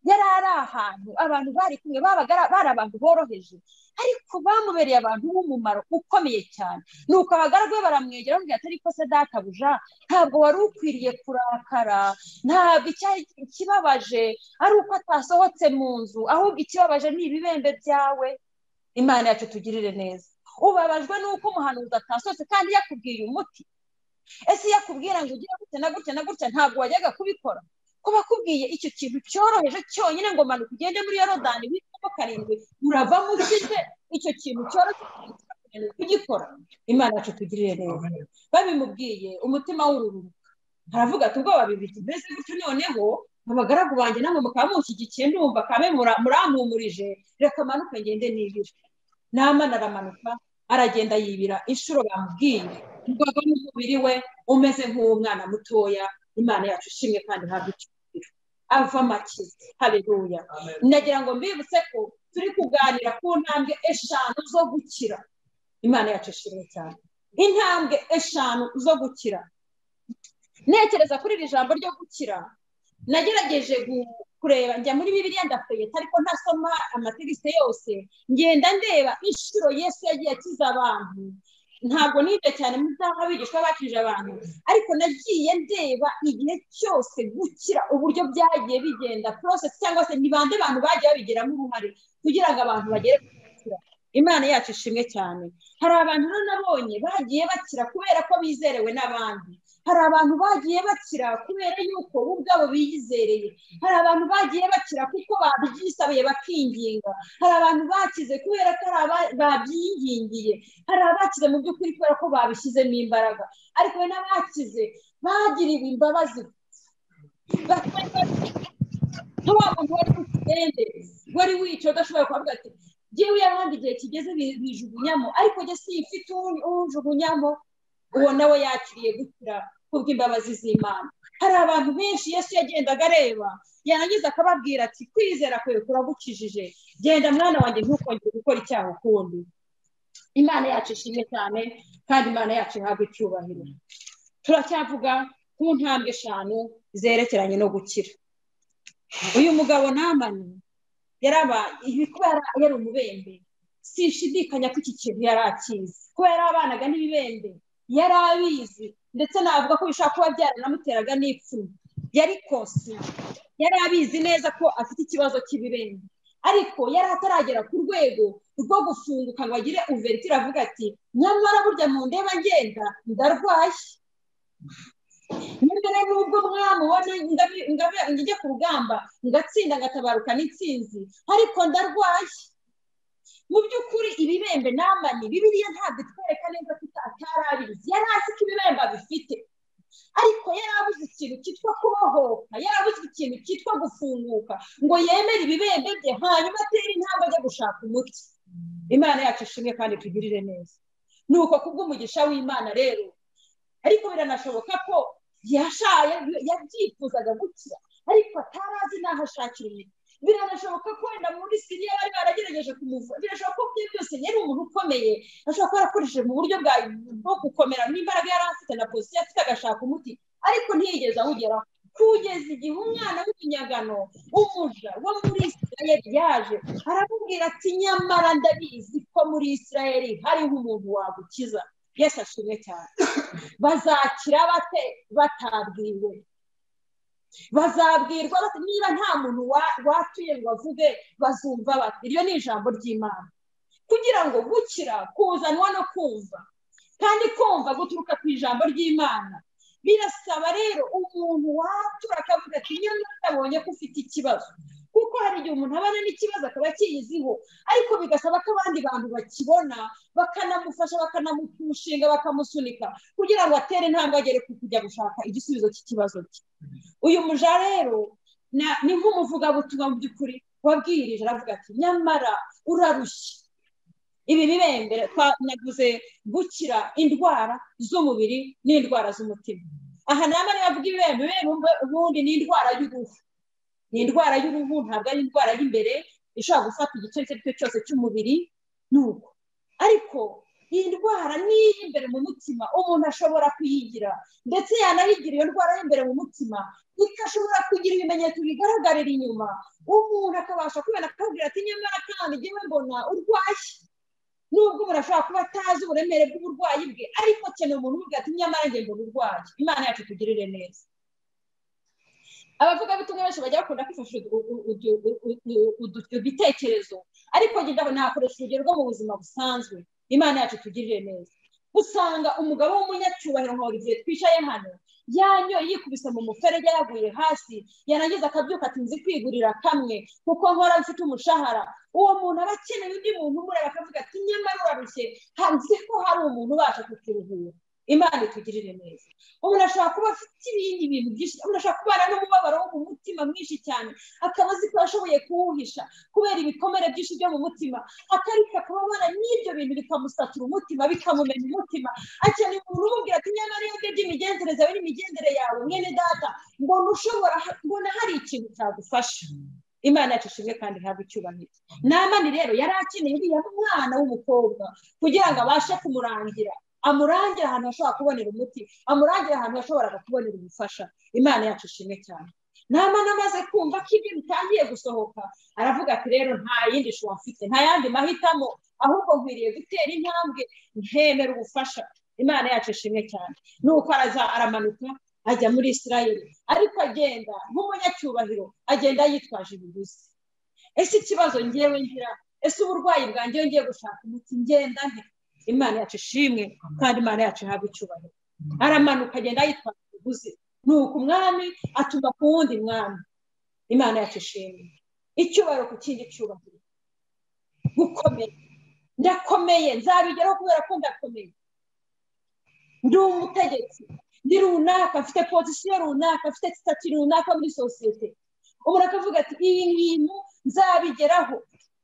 yari ari ahantu abantu bari kumwe babaga bari abantu boroheje, ariko bamubereye abantu b'umumaro ukomeye cyane. Nuko abagaragu be baramwegera bamubwira ati ariko se databuja, ntabwo wari ukwiriye kurakara, ntabwo ikibabaje ari uko atasohotse mu nzu, ahubwo ikibabaje ni ibibembe byawe. Imana yacu tugirire neza. Ubabajwe nuko umuhanuzi atasohotse kandi yakubwiye umuti. Ese yakubwira ngo ugiye gute na gutya na gutya ntabwo wajyaga kubikora? Ko bakubwiye icyo kintu cyoroheje cyonyine ngo manuka ugende muri Yorodani witamo 7 urava mu kize, icyo kintu cyoroheje kugikora. Imana yacu tugirire neza. Babimubwiye umutima w'ururuka, aravuga ati ubwo babibiti mbese gutyo, noneho abagaragu banjye namwe mukaba mushyigikiye, ndumva kame murampumurije, reka manuka ngende nibira. Namani aramanuka aragenda yibira inshuro bamubwiye, ubwo n'umubiri we umeze nk'umwana mutoya. Imana yacu ishimwe kandi ntabwo icyubahiro ava makize. Haleluya. Ndagira ngo mbibutse ko turi kuganira ku ntambwe 5 zo gukira. Imana yacu ishimwe cyane. Intambwe 5 zo gukira. Nekereza kuri iri jambo ryo gukira, nagerageje kureba njya muri Bibiliya ndafeye, ariko ntasoma amategeko yose, ngenda ndeba inshuro Yesu yagiye akiza abantu. Ntabwo nibye cyane mu byaha bigishwa bakije abantu, ariko nagiye ndeba igihe cyose gukira uburyo byagiye bigenda process, cyangwa se nibande abantu bagiye babigiramo uruhare kugira ngo abantu bagere gukira. Imana yacu ishimwe cyane. Hari abantu nabonye bagiye bakira kubera ko bizerewe n'abandi, hari abantu bagiye bakira kubera yuko bo ubwabo biyizereye, hari abantu bagiye bakira kuko babyisabiye bakinginga, hari abantu bakize kubera ko babyingingiye, hari abakize mu by'ukuri kubera ko babishyizemo imbaraga, ariko we n'abakize bagiriwe imbabazi. Nta muntu wari ku kigende wari wicaye udashobora kuvuga ati jyewe yabandi igihe kigeze bijugunyamo, ariko jye simfite uwujugunyamo. Uwo nawe yakiriye gukira kubw'imbabazi z'Imana. Hari abantu benshi Yesu yagendaga areba, yarangiza akababwira ati kwizera kwawe kuragukijije, genda mwana wanjye ntukongere gukora icyaha ukundi. Imana yacu ishimwe cyane kandi Imana yacu ihabwe icyubahiro. Turacyavuga ku ntambwe 5 zerekeranye no gukira. Uyu mugabo Namani kubera yari umubembe, sinshidikanya ko iki kintu yari akizi, kubera abanaga n'ibibembe yari abizi, ndetse navuga ko bishobora kuba byaranamuteraga n'ipfunwe. Yari kosi, yari abizi neza ko afite ikibazo cy'ibibembe, ariko yari ataragera ku rwego rwo gufunguka ngo agire uvertire avuga ati nyamara burya mu ndeba ngenda ndarwaye. Nyamara nubwo mwamubona njye ku rugamba ngatsinda ngatabaruka n'intsinzi, ariko ndarwaye. Mu by'ukuri ibibembe Namani Bibiliya ntabwo itwereka neza ko atarabizi. Yari azi ko ibibembe bifite, ariko yari abuze ikintu cyitwa kubohoka, yari abuze ikintu cyitwa gufunguka ngo yemere ibibembe bye, hanyuma atere intambwe ajya gushaka umuti. Imana yacu ishimwe kandi tugirire neza. Nuko kubw'umugisha w'Imana rero, ariko biranashoboka ko yabyifuzaga gukira, ariko atarazi n'aho ashakira imiti. Biranashoboka ko wenda muri Siriya bari baragerageje kumuvura. Birashoboka ko byose yari umuntu ukomeye, ashobora kuba yarakoresheje mu buryo bwo gukomera n'imbaraga yari afite na posiyo afite agashaka umuti, ariko ntiyigeze awugeraho, kugeza igihe umwana w'ikinyagano umuja wo muri Isirayeli yaje aramubwira ati nyamara ndabizi ko muri Isirayeli hariho umuntu wagukiza. Yesu ashimwe cyane. Bazakira bate batabwiwe? Bazabwirwa bati niba nta muntu watuye ngo avuge, bazumva bati? Iryo ni ijambo ry'Imana. Kugira ngo gukira kuzanwa no kumva, kandi kumva guturuka ku ijambo ry'Imana. Birasaba rero umuntu watura akavuga ati nyamara ndabonye ko ufite ikibazo, kuko hari igihe umuntu abana n'ikibazo akaba akiyiziho, ariko bigasaba ko abandi bantu bakibona bakanamufasha, bakanamushinga, bakamusunika kugira ngo atere intambwe agere ku kujya gushaka igisubizo cy'ikibazo cye. Uyu muja rero ni nk'umuvugabutumwa mu by'ukuri wabwirije, aravuga ati nyamara urarushye. Ibi bibembe navuze gukira indwara z'umubiri n'indwara z'umutima. Aha Namani bavuga ibibembe ubundi ni indwara y'uruhu. Ni indwara y'uruhu, ntabwo ari indwara y'imbere ishobora gufata igice icyo ari cyo cyose cy'umubiri. Nuko ariko iyi ndwara ni iy'imbere mu mutima, umuntu ashobora kuyigira, ndetse yanayigira iyo ndwara y'imbere mu mutima ikashobora kugira ibimenyetso bigaragarira inyuma. Umuntu akabasha kubona akabwira ati nyamara kandi njyewe mbona urwaye. Nubwo umuntu ashobora kuba atazi uburemere bw'uburwayi bwe, ariko akeneye umuntu umubwira ati nyamara njye mbona urwaye. Imana yacu tugirire neza. Abavugabutumwa benshi bajya bakunda kwifashisha ibitekerezo, ariko njye nakoresha urugero rwo mu buzima busanzwe. Imana yacu tugirire neza. Usanga umugabo w'umunyacyubahiro nka Olivier twicaye hano yanyoye yikubise mu muferege yaguye hasi, yarangiza akabyuka ati nzi kwigurira kamwe kuko nkora mfite umushahara. Uwo muntu aba akeneye undi muntu umureba akavuga ati nyamara urarushye, nzi ko hari umuntu ubasha kukiruhura. Imana itugirire neza. Umuntu ashobora kuba afite ibindi bintu byinshi, umuntu ashobora kubana n'umubabaro wo mu mutima mwinshi cyane, akaba azi ko yashoboye kuwuhisha kubera ibikomere byinshi byo mu mutima, akarika akababara n'ibyo bintu bikamusatura umutima, bikamumena umutima. Akeneye umuntu umubwira ati nyamara iyo ndebye imigenzereze yawe n'imigendere yawe mwene data, mbona hari ikintu cyagufasha. Imana yacu ishimwe kandi ihabwe icyubahiro. Namani rero yari akeneye uriya mwana w'umukobwa kugira ngo abashe kumurangira, amurangira ahantu hashobora kubonera umuti, amurangira ahantu hashoboraga kubonera ubufasha. Imana yacu ishimwe cyane. Namani amaze kumva ko ibyo bitangiye gusohoka, aravuga ati rero nta yindi shuwa mfite, nta yandi mahitamo, ahubwo nkwiriye gutera intambwe nkemera ubufasha. Imana yacu ishimwe cyane. Nuko aramanuka ajya muri Isirayeli, ariko agenda nk'umunyacyubahiro, agenda yitwaje ibiguzi. Ese ikibazo ngewe ngira, ese uburwayi bwanjye ngiye gushaka umuti ngenda nte? Imana yacu ishimwe kandi Imana yacu ihabwe icyubahiro. aramanuka agenda yitwara umuguzi nuko umwami atuma ku wundi mwami. Imana yacu ishimwe. Icyubahiro ku kindi cyubahiro. Gukomeye, ndakomeye, nzabigeraho kubera ko ndakomeye. Ndi umutegetsi, ndi runaka, mfite pozisiyo runaka, mfite sitati runaka muri sosiyete. Umuntu akavuga ati iyi bintu nzabigeraho.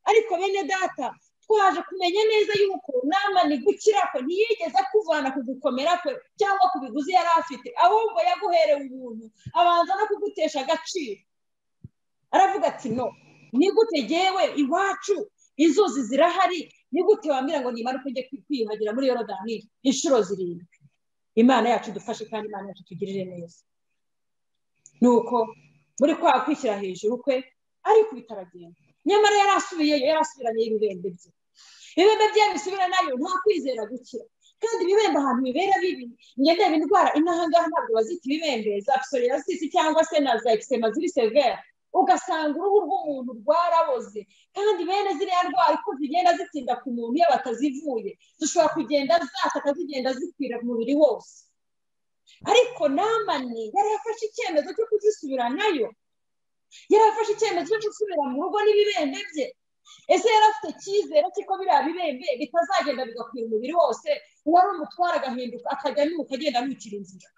Ariko bene data twaje kumenya neza yuko Namani gukira kwe ntiyigeze kuvana ku gukomera kwe cyangwa ku biguzi yari afite, ahubwo yaguherewe ubuntu, abanza no kugutesha agaciro. Aravuga ati no, ni gute jyewe iwacu inzuzi zirahari, ni gute wambwira ngo nimanuke njye kwiyuhagira muri Yorodani inshuro 7? Imana yacu dufashe kandi Imana yacu tugirire neza. Nuko muri kwa kwishyira hejuru kwe ariko bitaragenda, nyamara yarasubiranye ibibembe bye. Ibibembe bye bisubira nayo nta kwizera gukira, kandi ibibembe ahantu bibera bibi. Ngende indwara inahangaha ntabwo bazita ibibembe za psoriasis cyangwa se na za eczema ziri severe, ugasanga uruhu rw'umuntu rwaraboze. Kandi bene ziriya ndwara uko zigenda zitinda ku muntu iyo batazivuye zishobora kugenda zataka zigenda zikwira mu mubiri wose. Ariko Namani yari yafashe icyemezo cyo kuzisubira nayo, yari afashe icyemezo cyo gusubira mu rugo n'ibibembe bye. Ese yari afite icyizere cy'uko biriya bibembe bitazagenda bigakwira umubiri wose, uwari umutwara agahinduka akajya nuko agenda amwicira inzira.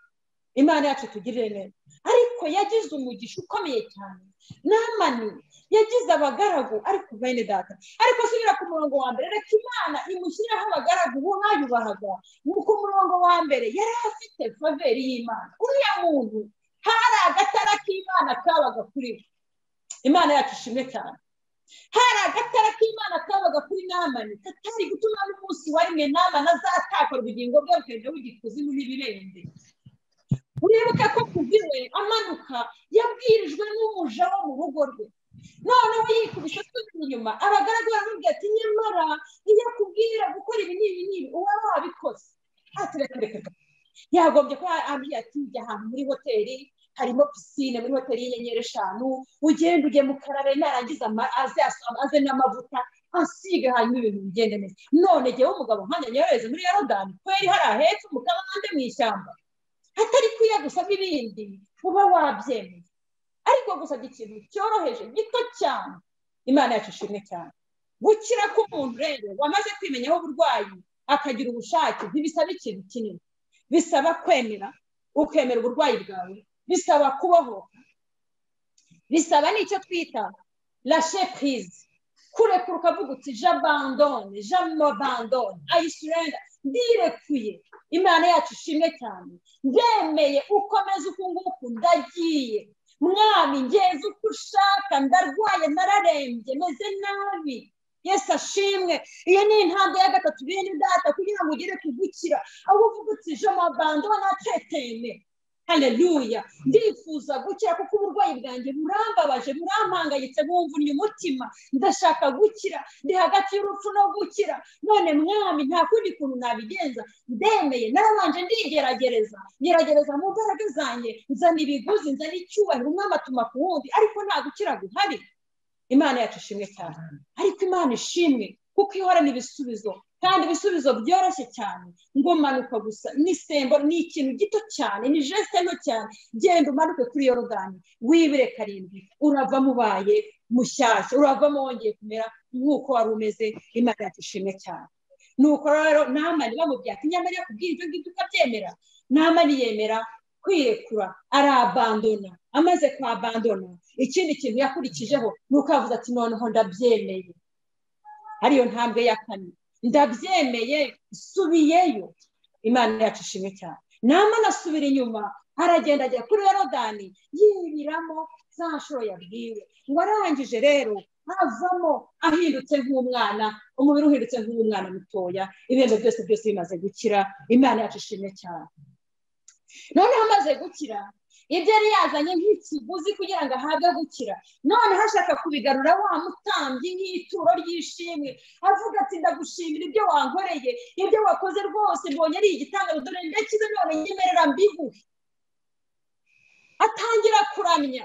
Imana yacu tugirire neza. Ariko yagize umugisha ukomeye cyane. Namani yagize abagaragu, ariko bene data, ariko subira ku murongo wa mbere, reka Imana imushyiraho abagaragu bo bayubahaga. Nuko umurongo wa mbere yari afite faveri y'Imana. Uriya muntu hari agatara k'Imana kabaga kuri we. Imana yacu ishimwe cyane. Hari agatara k'Imana kabaga kuri Namani katari gutuma n'umunsi wa rimwe Namani azatakara ubugingo bwe bukajya bugikuzimu n'ibirenge. Uribuka ko kuviwe amanuka yabwirijwe n'umuja wo mu rugo rwe, noneho yikubise asubira inyuma. Abagaragu baramubwira ati nyamara iyo akubwira gukora ibi n'ibi uba wabikoze. Ati reka yagombye ko ambwira ati jya ahantu muri hoteli, harimo pisine muri hoteli y'inyenyeri 5, ugende ujye mu karabe, narangiza aze n'amavuta asiga hanyuma ibintu bigende neza. None jyewe umugabo nkanjye nyohereze muri Yorodani kweri hari ahetse mu kabande mu ishyamba, atari kwiye gusaba ibindi uba wabyemeye. Ariko gusaba ikintu cyoroheje gito cyane. Imana yacu ishimwe cyane. Gukira k'umuntu rero wamaze kwimenyaho uburwayi akagira ubushake ntibisaba ikintu kinini, bisaba kwemera, ukemera uburwayi bwawe, bisaba kubohoka, bisaba n'icyo twita lâcher prise, kurekura ukavuga uti j'abandonne, I surrender, ndirekuye. Imana yacu ishimwe cyane. Ndemeye ukomeze uku nguku, ndagiye mwami, ngeze uko ushaka, ndarwaye, nararembye, meze nabi. Yesu ashimwe. Iyo ni intambwe ya gatatu bene data kugira ngo ugere kugukira, aho uvuga uti je m'abandonne à très. Haleluya. Ndifuza gukira kuko uburwayi bwanjye burambabaje, burampangayitse, bumvunnye umutima. Ndashaka gukira, ndi hagati y'urupfu no gukira. None mwami nta kundi kuntu nabigenza, ndemeye, narabanje ngerageza mu mbaraga zanjye, nzana ibiguzi, nzana icyubahiro, umwami atuma ku wundi, ariko nta gukira guhari. Imana yacu ishimwe cyane. Ariko Imana ishimwe kuko ihorana ibisubizo, kandi ibisubizo byoroshye cyane. Ngo manuka gusa n'isembo, ni ikintu gito cyane, ni geste nto cyane. Genda umanuke kuri Yorodani, wibire 7, urava mubaye mushyashya, uravamo wongeye kumera nk'uko wari umeze. Imana yacu ishimwe cyane. Nuko rero Namani bamubwira ati nyamara kubwira ibyo ngibyo ukabyemera. Namani yemera kwirekura, arabandona. Amaze kwabandona, ikindi kintu yakurikijeho nuko avuze ati noneho ndabyemeye. Ariyo ntambwe ya 4, ndabyemeye, subiyeyo. Imana yacu ishimwe cyane. Namani asubira inyuma, aragenda ajya kuri Yorodani, yibiramo za nshuro yabwiwe. Ngo arangije rero avamo ahindutse nk'umwana, umubiri uhindutse nk'umwana mutoya, ibintu byose bimaze gukira. Imana yacu ishimwe cyane. Noneho amaze gukira, ibyo yari yazanye nk'ikiguzi kugira ngo ahabwe gukira, none hashaka kubigarura wa mutambyi nk'ituro ry'ishimwe, avuga ati ndagushimira ibyo wankoreye, ibyo wakoze rwose mbonye ari igitangaza, dore ndakize, none nyemerera mbiguhe. Atangira kuramya,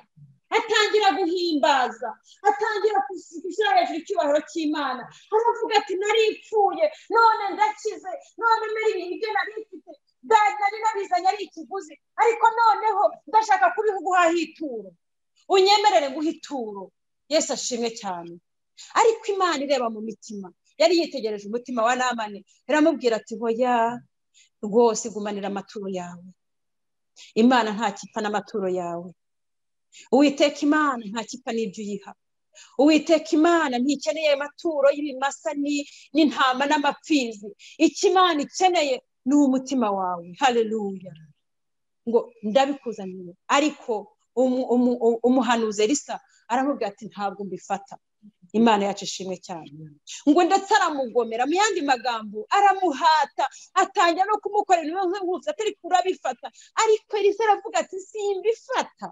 atangira guhimbaza, atangira gushyira hejuru icyubahiro cy'Imana. Aravuga ati naripfuye, none ndakize, none meri ibyo nari mfite nari nabizanye ari ikiguzi ariko noneho ndashaka kubihuguhaho ituro, unyemerere guha ituro. Yesu ashimwe cyane. Ariko Imana ireba mu mitima, yari yitegereje umutima wa Namani, iramubwira ati hoya rwose gumanira amaturo yawe. Imana nta kipfa n'amaturo yawe. Uwiteka Imana nta kipfa n'ibyo uyiha. Uwiteka Imana ntikeneye amaturo y'ibimasa n'intama n'amapfizi. Icyo Imana ikeneye ni umutima wawe. Haleluya. Ngo ndabikuzaniye. Ariko umuhanuzi Elisa aramubwira ati ntabwo mbifata. Imana yacu ishimwe cyane. Ngo ndetse aramugomera, mu yandi magambo aramuhata, atangira no kumukorera ibibazo nk'ubu atari kurabifata. Ariko Elisa aravuga ati simbifata.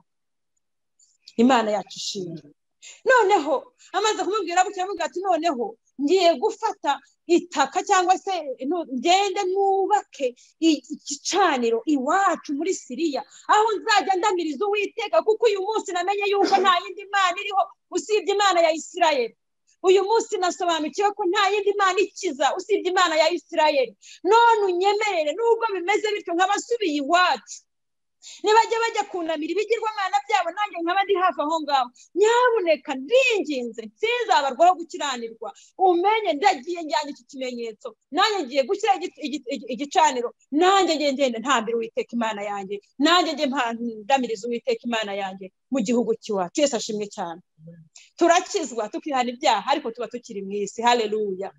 Imana yacu ishimwe. Noneho amaze kumubwira gutya aramubwira ati noneho ngiye gufata itaka cyangwa se ngende nubake igicaniro iwacu muri Siriya, aho nzajya ndamiriza Uwiteka, kuko uyu munsi namenye yuko nta yindi Mana iriho usibye Imana ya Isirayeli. Uyu munsi nasobanukiwe ko nta yindi Mana ikiza usibye Imana ya Isirayeli. None unyemerere nubwo bimeze bityo nk'abasubiye iwacu, nibajya bajya kunamira ibigirwamana byabo nanjye nkaba ndi hafi aho ngaho, nyabuneka ndinginze sinzabarwaho gukiranirwa. Umenye ndagiye njyanye iki kimenyetso, nanjye ngiye gushyira igicaniro, nanjye ngende ntambira Uwiteka Imana yanjye, nanjye ngiye ndamiriza Uwiteka Imana yanjye mu gihugu cyacu. Yesu ashimwe cyane. Turakizwa tukihana ibyaha ariko tuba tukiri mu isi. Haleluya.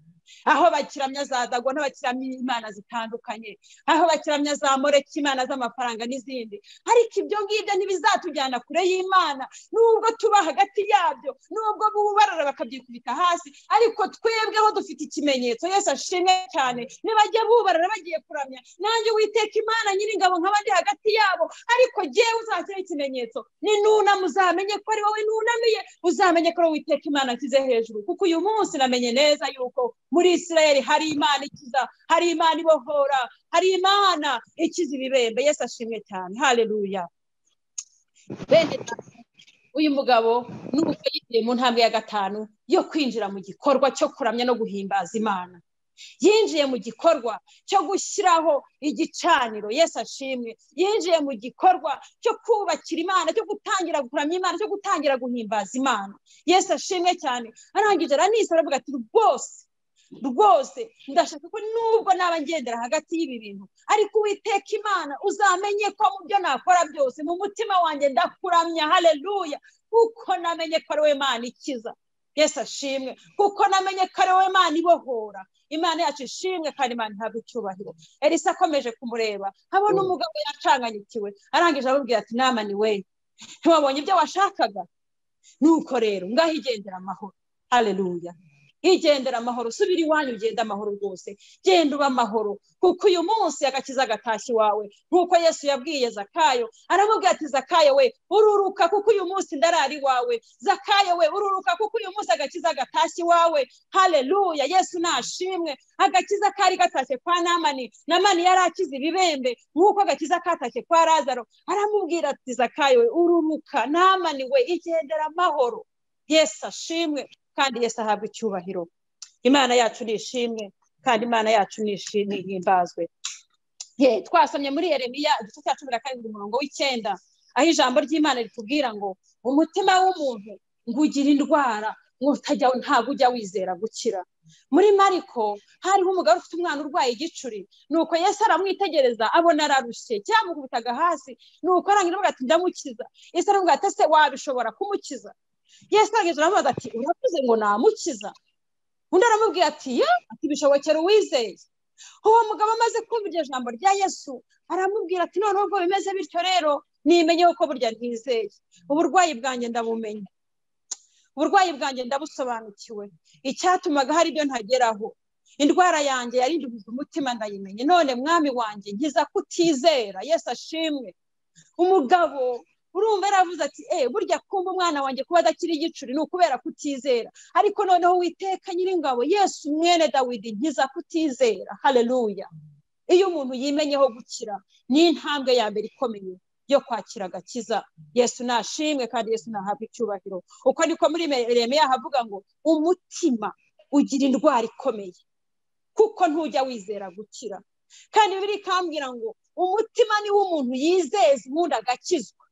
Aho bakiramya za Dago n'abakiramya imana zitandukanye, aho bakiramya za Moleki imana z'amafaranga n'izindi, ariko ibyo ngibyo ntibizatujyana kure y'Imana. Nubwo tuba hagati yabyo, nubwo bubarara bakabyikubita hasi, ariko twebweho dufite ikimenyetso. Yesu ashimwe cyane. Nibajya bubarara bagiye kuramya, nanjye Uwiteka Imana Nyiringabo nk'abandi hagati yabo, ariko jyewe uzakira ikimenyetso. Ni nunama uzamenye ko ari wowe nunamiye, uzamenye ko Uwiteka Imana nshyize hejuru, kuko uyu munsi namenye neza yuko muri Isirayeli hari Imana ikiza, hari Imana ibohora, hari Imana ikiza ibibembe. Yesu ashimwe cyane. Haleluya. Bene uyu mugabo nubwo yigiye mu ntambwe ya 5 yo kwinjira mu gikorwa cyo kuramya no guhimbaza Imana, yinjiye mu gikorwa cyo gushyiraho igicaniro. Yesu ashimwe. Yinjiye mu gikorwa cyo kubakira Imana, cyo gutangira kuramya Imana, cyo gutangira guhimbaza Imana. Yesu ashimwe cyane. Arangije aranisa aravuga ati rwose ndashaka ko nubwo naba ngendera hagati y'ibi bintu, ariko Uwiteka Imana uzamenye ko mu byo nakora byose mu mutima wanjye ndakuramya. Haleluya. Kuko namenye ko ari wowe Imana ikiza. Yesu ashimwe. Kuko namenye ko ari wowe Imana ibohora. Imana yacu ishimwe kandi Imana ntabwo icyubahiro. Elisa akomeje kumureba, abona umugabo yacanganyikiwe, arangije ababwira ati Namani we, ntiwabonye ibyo washakaga? Nuko rero ngaho igendera amahoro. Haleluya. Igendera amahoro, subira iwanyu ugenda amahoro rwose, genda uba amahoro, kuko uyu munsi agakiza gatashye wawe. Nkuko Yesu yabwiye Zakayo, aramubwira ati Zakayo we ururuka, kuko uyu munsi ndarari wawe. Zakayo we ururuka, kuko uyu munsi agakiza gatashye wawe. Haleluya. Yesu nashimwe. Agakiza kari gatashye kwa Namani. Namani yari akize ibibembe nkuko agakiza katashye kwa Lazaro. Aramubwira ati Zakayo we ururuka, Namani we igendera amahoro. Yesu ashimwe kandi Yesu ahabwa icyubahiro. Imana yacu nishimwe kandi Imana yacu nishimwe himbazwe. Twasomye muri Yeremiya igice cya 12 umurongo w'9, aho ijambo ry'Imana ritubwira ngo umutima w'umuntu ngugira indwara, ntabwo ujya wizera gukira. Muri Mariko hariho umugabo ufite umwana urwaye igicuri, nuko Yesu aramwitegereza abona ararushye, cyamukubitaga hasi, nuko arangira avuga ati ndamukiza. Yesu aravuga ati ese wabishobora kumukiza? Yesu arageze aravuga ati uravuze ngo namukiza? Undi aramubwira ati ati bishobokera uwizeye. Uwo mugabo amaze kumva iryo jambo rya Yesu aramubwira ati none ubwo bimeze bityo rero nimenye ko burya ntizeye. Uburwayi bwanjye ndabumenye, uburwayi bwanjye ndabusobanukiwe, icyatumaga hari ibyo ntageraho. Indwara yanjye yari ndubiza umutima ndayimenye, none mwami wanjye nkiza kutizera. Yesu ashimwe. Umugabo urumva yaravuze ati burya kumva umwana wanjye kuba adakiri igicuri ni ukubera kutizera. Ariko noneho Uwiteka Nyiringabo, Yesu mwene Dawidi, nkiza kutizera. Haleluya. Iyo umuntu yimenyeho gukira ni intambwe ya mbere ikomeye yo kwakira agakiza. Yesu nashimwe kandi Yesu nahabwa icyubahiro. Uko niko muri Yeremiya havuga ngo umutima ugira indwara ikomeye, kuko ntujya wizera gukira. kandi bibiri ikambwira ngo umutima ni w'umuntu yizeza ubundi agakizwa.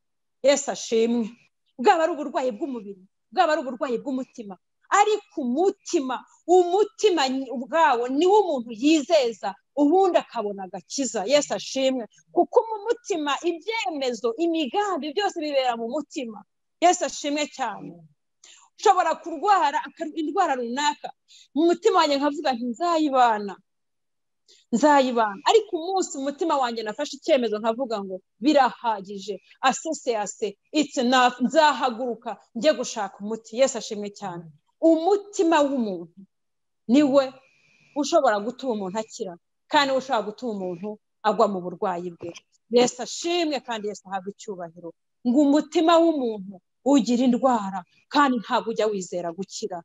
Yesu ashimwe. Bwaba ari uburwayi bw'umubiri, bwaba ari uburwayi bw'umutima, ariko umutima ubwawo ni wo umuntu yizeza ubundi akabona agakiza. Yesu ashimwe. kuko mu mutima ibyemezo, imigambi byose bibera mu mutima. Yesu ashimwe cyane. Ushobora kurwara indwara runaka mu mutima wanjye nkavuga nti nzayibana, ariko umunsi umutima wanjye nafashe icyemezo nkavuga ngo birahagije, ase it's enough, nzahaguruka njye gushaka umuti. Yesu ashimwe cyane. Umutima w'umuntu niwe ushobora gutuma umuntu akira, kandi ushobora gutuma umuntu agwa mu burwayi bwe. Yesu ashimwe kandi Yesu ahabwa icyubahiro. Ngo umutima w'umuntu ugira indwara kandi ntabwo ujya wizera gukira.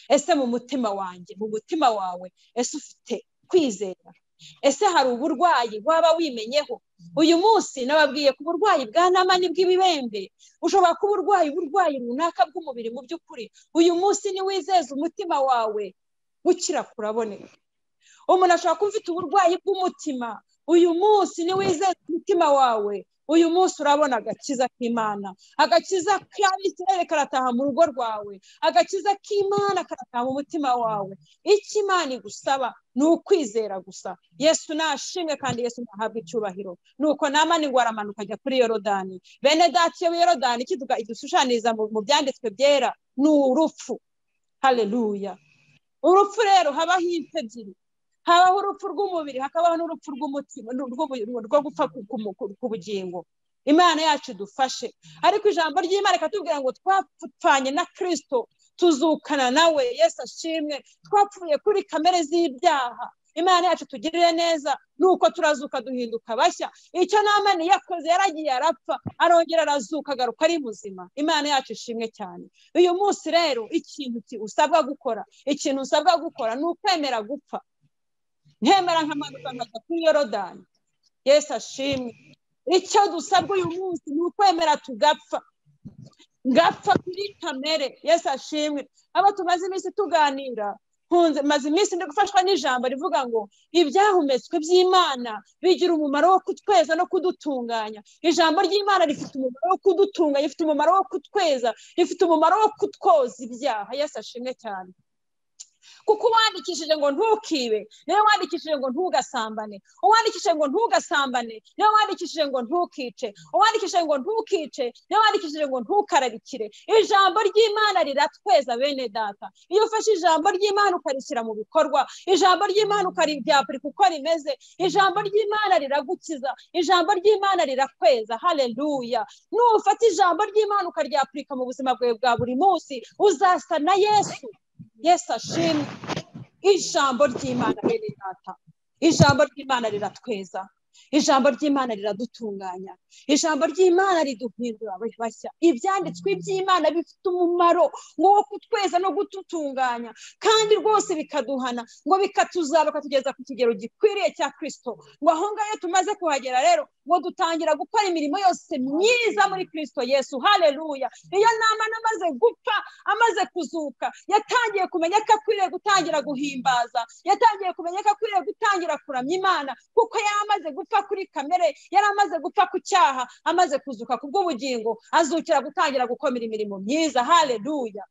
Ese mu mutima wanjye, mu mutima wawe, ese ufite kwizera? Ese hari uburwayi waba wimenyeho? Uyu munsi nababwiye ku burwayi bwa Namani bw'ibibembe. Ushobora kuba uburwayi runaka bw'umubiri. Mu by'ukuri uyu munsi ni wizeza umutima wawe, gukira kuraboneka. Umuntu ashobora kuba ufite uburwayi bw'umutima. Uyu munsi ni wizeza umutima wawe, uyu munsi urabona agakiza k'Imana. Agakiza k'Abisirayeli karataha mu rugo rwawe, agakiza k'Imana karataha mu mutima wawe. Icyo Imana igusaba ni ukwizera gusa. Yesu nashimwe kandi Yesu nahabwa icyubahiro. Nuko Namani ngo aramanuka ajya kuri Yorodani. Bene data, iyo Yorodani idushushanyiriza mu byanditswe byera ni urupfu. Haleluya. Urupfu rero habaho impfu ebyiri. Habaho urupfu rw'umubiri, hakabaho n'urupfu rw'umutima, rwo gupfa ku bugingo. Imana yacu idufashe. Ariko ijambo ry'Imana rikatubwira ngo twapfanye na Kristo tuzukana nawe. Yesu ashimwe. Twapfuye kuri kamere z'ibyaha. Imana yacu tugirire neza, nuko turazuka duhinduka bashya. Icyo Namani yakoze, yaragiye arapfa, arongera arazuka agaruka ari muzima. Imana yacu ishimwe cyane. Uyu munsi rero ikintu usabwa gukora ni ukwemera gupfa. Ntemera nkamanuka nkajya kuri Yorodani. Yesu ashimwe. Icyo dusabwa uyu munsi ni ukwemera tugapfa. Ngapfa kuri kamere. Yesu ashimwe. Aba tumaze iminsi tuganira, maze iminsi ndi gufashwa n'ijambo rivuga ngo ibyahumetswe by'Imana bigira umumaro wo kutweza no kudutunganya. Ijambo ry'Imana rifite umumaro wo kudutunganya, rifite umumaro wo kutweza, rifite umumaro wo kutwoza ibyaha. Yesu ashimwe cyane. Kuko uwandikishije ngo ntukibe niwe wandikishije ngo ntugasambane, uwandikishije ngo ntugasambane niwe wandikishije ngo ntukice, uwandikishije ngo ntukice niwe wandikishije ngo ntukararikire. Ijambo ry'Imana riratweza bene data. Iyo ufashe ijambo ry'Imana ukarishyira mu bikorwa, ijambo ry'Imana ukaribyapurika uko rimeze, ijambo ry'Imana riragukiza, ijambo ry'Imana rirakweza. Haleluya. Nufata ijambo ry'Imana ukaryapurika mu buzima bwawe bwa buri munsi, uzasa na Yesu. Yesu ashimwe. Ijambo ry'Imana bene data, ijambo ry'Imana riratweza, ijambo ry'Imana riradutunganya, ijambo ry'Imana riduhindura bashya. Ibyanditswe by'Imana bifite umumaro wo kutweza no gututunganya, kandi rwose bikaduhana, ngo bikatuzaba bakatugeza ku kigero gikwiriye cya Kristo. Ngo aho ngaho tumaze kuhagera rero, ngo dutangira gukora imirimo yose myiza muri Kristo Yesu. Haleluya. Iyo Namani amaze gupfa, amaze kuzuka, yatangiye kumenya ko akwiriye gutangira guhimbaza, yatangiye kumenya ko akwiriye gutangira kuramya Imana, kuko yamaze gupfa kuri kamere, yaramaze gupfa ku cyaha, amaze kuzuka ku bw'ubugingo, azukira gutangira gukomera imirimo myiza. Haleluya.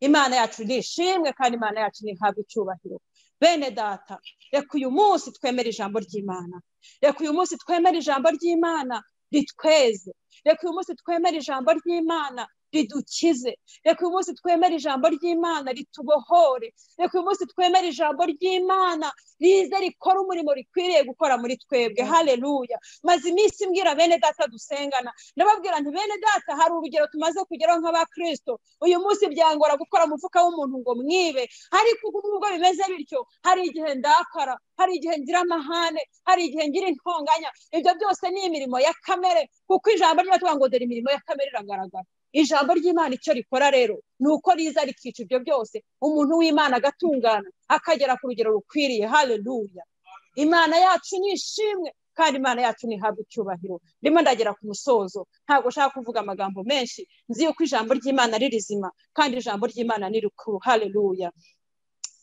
Imana yacu nishimwe kandi Imana yacu nihabwa icyubahiro. Bene data, reka uyu munsi twemere ijambo ry'Imana, reka uyu munsi twemere ijambo ry'Imana ritweze, reka uyu munsi twemere ijambo ry'Imana ridukize, reka uyu munsi twemere ijambo ry'Imana ritubohore, reka uyu munsi twemere ijambo ry'Imana rize rikora umurimo rikwiriye gukora muri twebwe. Haleluya. Maze iminsi mbwira bene data dusengana, ndababwira nti bene data, hari urugero tumaze kugeraho nk'abakristo. Uyu munsi byangora gukora mufuka w'umuntu ngo mwibe, ariko nubwo bimeze bityo, hari igihe ndakara, hari igihe ngira amahane, hari igihe ngira intonganya. Ibyo byose ni imirimo ya kamere, kuko ijambo ry'Imana ngo dore imirimo ya kamere iragaragara. Ijambo ry'Imana icyo rikora rero ni uko riza rikica ibyo byose, umuntu w'Imana agatungana, akagera ku rugero rukwiriye. Haleluya. Imana yacu nishimwe kandi Imana yacu nihabwa icyubahiro. Ndimo ndagera ku musozo, ntabwo nshaka kuvuga amagambo menshi, nzi yuko ijambo ry'Imana ari rizima kandi ijambo ry'Imana ni rikuru. Haleluya.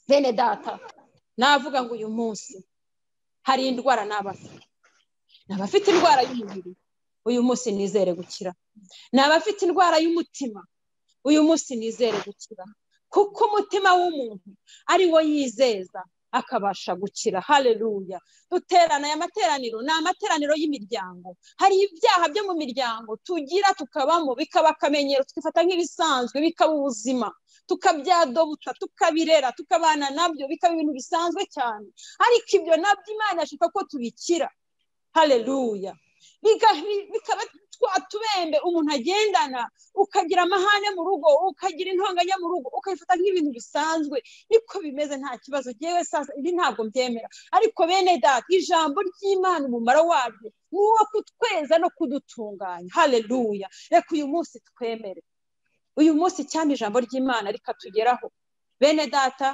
Bene data, navuga ngo uyu munsi hari indwara n'abafite indwara y'umubiri uyu munsi nizere gukira, n'abafite indwara y'umutima uyu munsi nizere gukira, kuko umutima w'umuntu ari wo yizeza akabasha gukira. Haleluya. Duterana aya materaniro ni amateraniro y'imiryango, hari ibyaha byo mu miryango tugira tukabamo bikaba akamenyero tukifata nk'ibisanzwe bikaba ubuzima, tukabyadobuta tukabirera tukabana nabyo bikaba ibintu bisanzwe cyane, ariko ibyo nabyo Imana ashaka ko tubikira. Haleluya. Bikaba twatubembe umuntu agendana, ukagira amahane mu rugo, ukagira intonganya mu rugo, ukabifata nk'ibintu bisanzwe. Niko bimeze, nta kibazo. Yewe sasa ibi ntabwo mbyemera, ariko bene data ijambo ry'Imana umumaro waryo ni uwo kutweza no kudutunganya. Haleluya. Reka uyu munsi twemere, uyu munsi cyane ijambo ry'Imana rikatugeraho. Bene data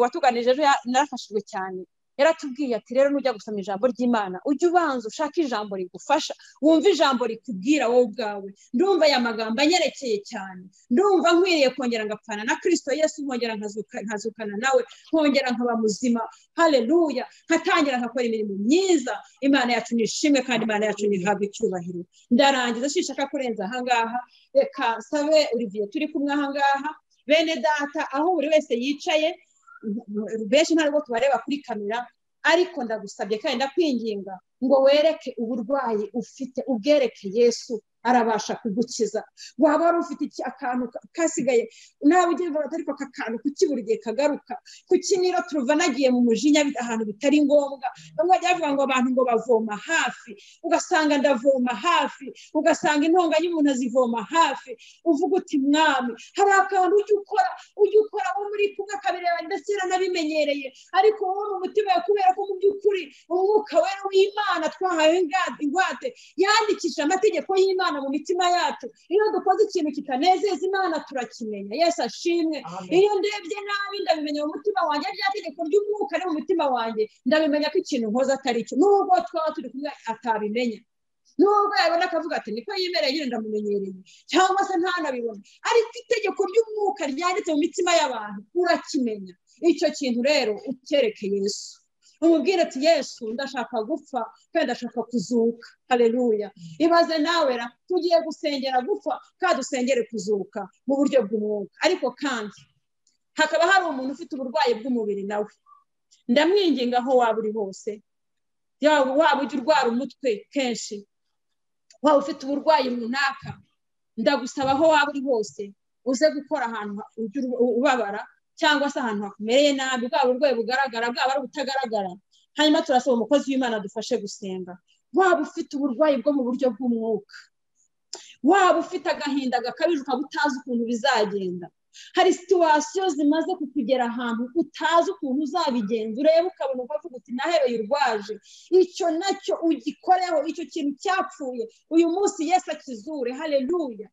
watuganije ejo narafashijwe cyane, yaratubwiye ati rero nujya gusoma ijambo ry'Imana ujye ubanza ushaka ijambo rigufasha, wumva ijambo rikubwira wowe ubwawe. Ndumva aya magambo anyerekeye cyane, ndumva nkwiriye kongera ngapfana na Kristo Yesu, nkongera nkazukana nawe, nkongera nkaba muzima. Haleluya. Nkatangira nkakora imirimo myiza. Imana yacu nishimwe kandi Imana yacu nihabwe icyubahiro. Ndarangiza sinshaka kurenza ahangaha, reka sabe Olivier turi kumwe ahangaha. Bene data aho buri wese yicaye, benshi ntabwo tubareba kuri kamera, ariko ndagusabye kandi ndakwinginga ngo wereke uburwayi ufite, ubwereke Yesu arabasha kugukiza. Waba wari ufite akantu kasigaye nawe ugiye vuba, ariko akantu kukibura igihe kagaruka, kukinira turuva nagiye mu mujinya ahantu bitari ngombwa. Bamwe bajya bavuga ngo abantu ngo bavoma hafi, ugasanga ndavoma hafi, ugasanga intonganya y'umuntu azivoma hafi. Uvuga uti mwami hari akantu ujya ukora wo muri kumwe kabireba ndetse nabimenyereye, ariko wowe mu mutima wawe kubera ko mu by'ukuri umwuka wera w'Imana twahawe ingwate yandikisha amategeko y'Imana mu mitima yacu. Iyo dukoze ikintu kitanezeza Imana turakimenya. Yesu ashimwe. Iyo ndebye nabi ndabimenya mu mutima wanjye, rya tegeko ry'umwuka ari mu mutima wanjye ndabimenya ko ikintu nkoze atari cyo, nubwo twaba turi kumwe atabimenya, nubwo yabona akavuga ati niko yimereye nyine ndamumenyereye, cyangwa se ntanabibona, ariko itegeko ry'umwuka ryanditse mu mitima y'abantu urakimenya. Icyo kintu rero ukereke Yesu, umubwire ati Yesu ndashaka gupfa kandi ndashaka kuzuka. Haleluya. Ibaze nawe tugiye gusengera gupfa kandi dusengere kuzuka mu buryo bw'umwuka. Ariko kandi hakaba hari umuntu ufite uburwayi bw'umubiri, nawe ndamwinginga aho waba uri hose, waba ujya urwara umutwe kenshi, waba ufite uburwayi runaka, ndagusaba aho waba uri hose uze gukora ahantu ubabara cyangwa se ahantu hakumereye nabi, bwaba uburwayi bugaragara bwaba ari ubutagaragara. Hanyuma turasaba umukozi w'Imana adufashe gusenga. Waba ufite uburwayi bwo mu buryo bw'umwuka, waba ufite agahinda gakabije ukaba utazi ukuntu bizagenda, hari situwasiyo zimaze kukugera ahantu utazi ukuntu uzabigenza, ureba ukabona ukavuga uti nahereye urwaje, icyo nacyo ugikoreho. Icyo kintu cyapfuye uyu munsi Yesu akizure. Haleluya.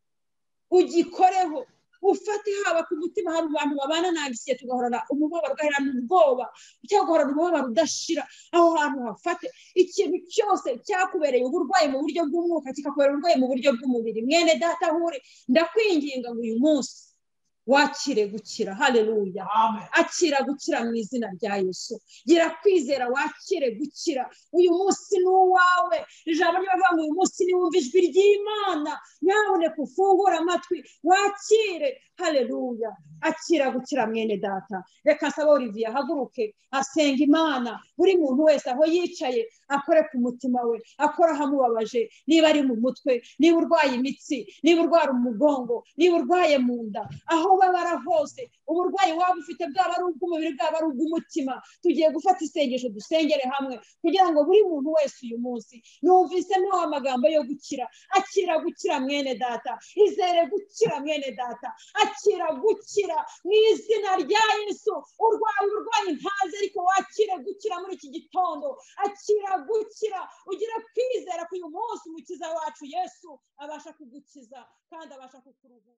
Ugikoreho, ufate haba ku mutima. Hari abantu babana nagisiye tugahorana umubabaro, ugahorana ubwoba cyangwa ugahorana umubabaro udashira. Aho hantu hafate. Ikintu cyose cyakubereye uburwayi mu buryo bw'umwuka kikakubera uburwayi mu buryo bw'umubiri, mwene data hure, ndakwinginga ngo uyu munsi wakire gukira. Haleluya. Akira gukira mu izina rya Yesu. Gira kwizera wakire gukira. Uyu munsi ni uwawe. Ijambo ry'Imana ngo uyu munsi niwumva ijwi ry'Imana, nyabuneka ufungure amatwi wakire. Haleluya. Akira gukira mwene data. Reka nsaba Olivier ahaguruke asenga Imana. Buri muntu wese aho yicaye akore ku mutima we, akora ahamubabaje, niba ari mu mutwe, niba urwaye imitsi, niba urwara umugongo, niba urwaye mu nda, aho babara hose uburwayi waba ufite, bwaba ari ubw'umubiri bwaba ari ubw'umutima, tugiye gufata isengesho dusengere hamwe kugira ngo buri muntu wese uyu munsi numvise ntawe amagambo yo gukira. Akira gukira mwene data, izere gukira mwene data, akira gukira mu izina rya Yesu. Urwaye uburwayi ntazi, ariko wakire gukira muri iki gitondo. Akira gukira, ugira kwizera ko uyu munsi umukiza wacu Yesu abasha kugukiza kandi abasha kukuruhura.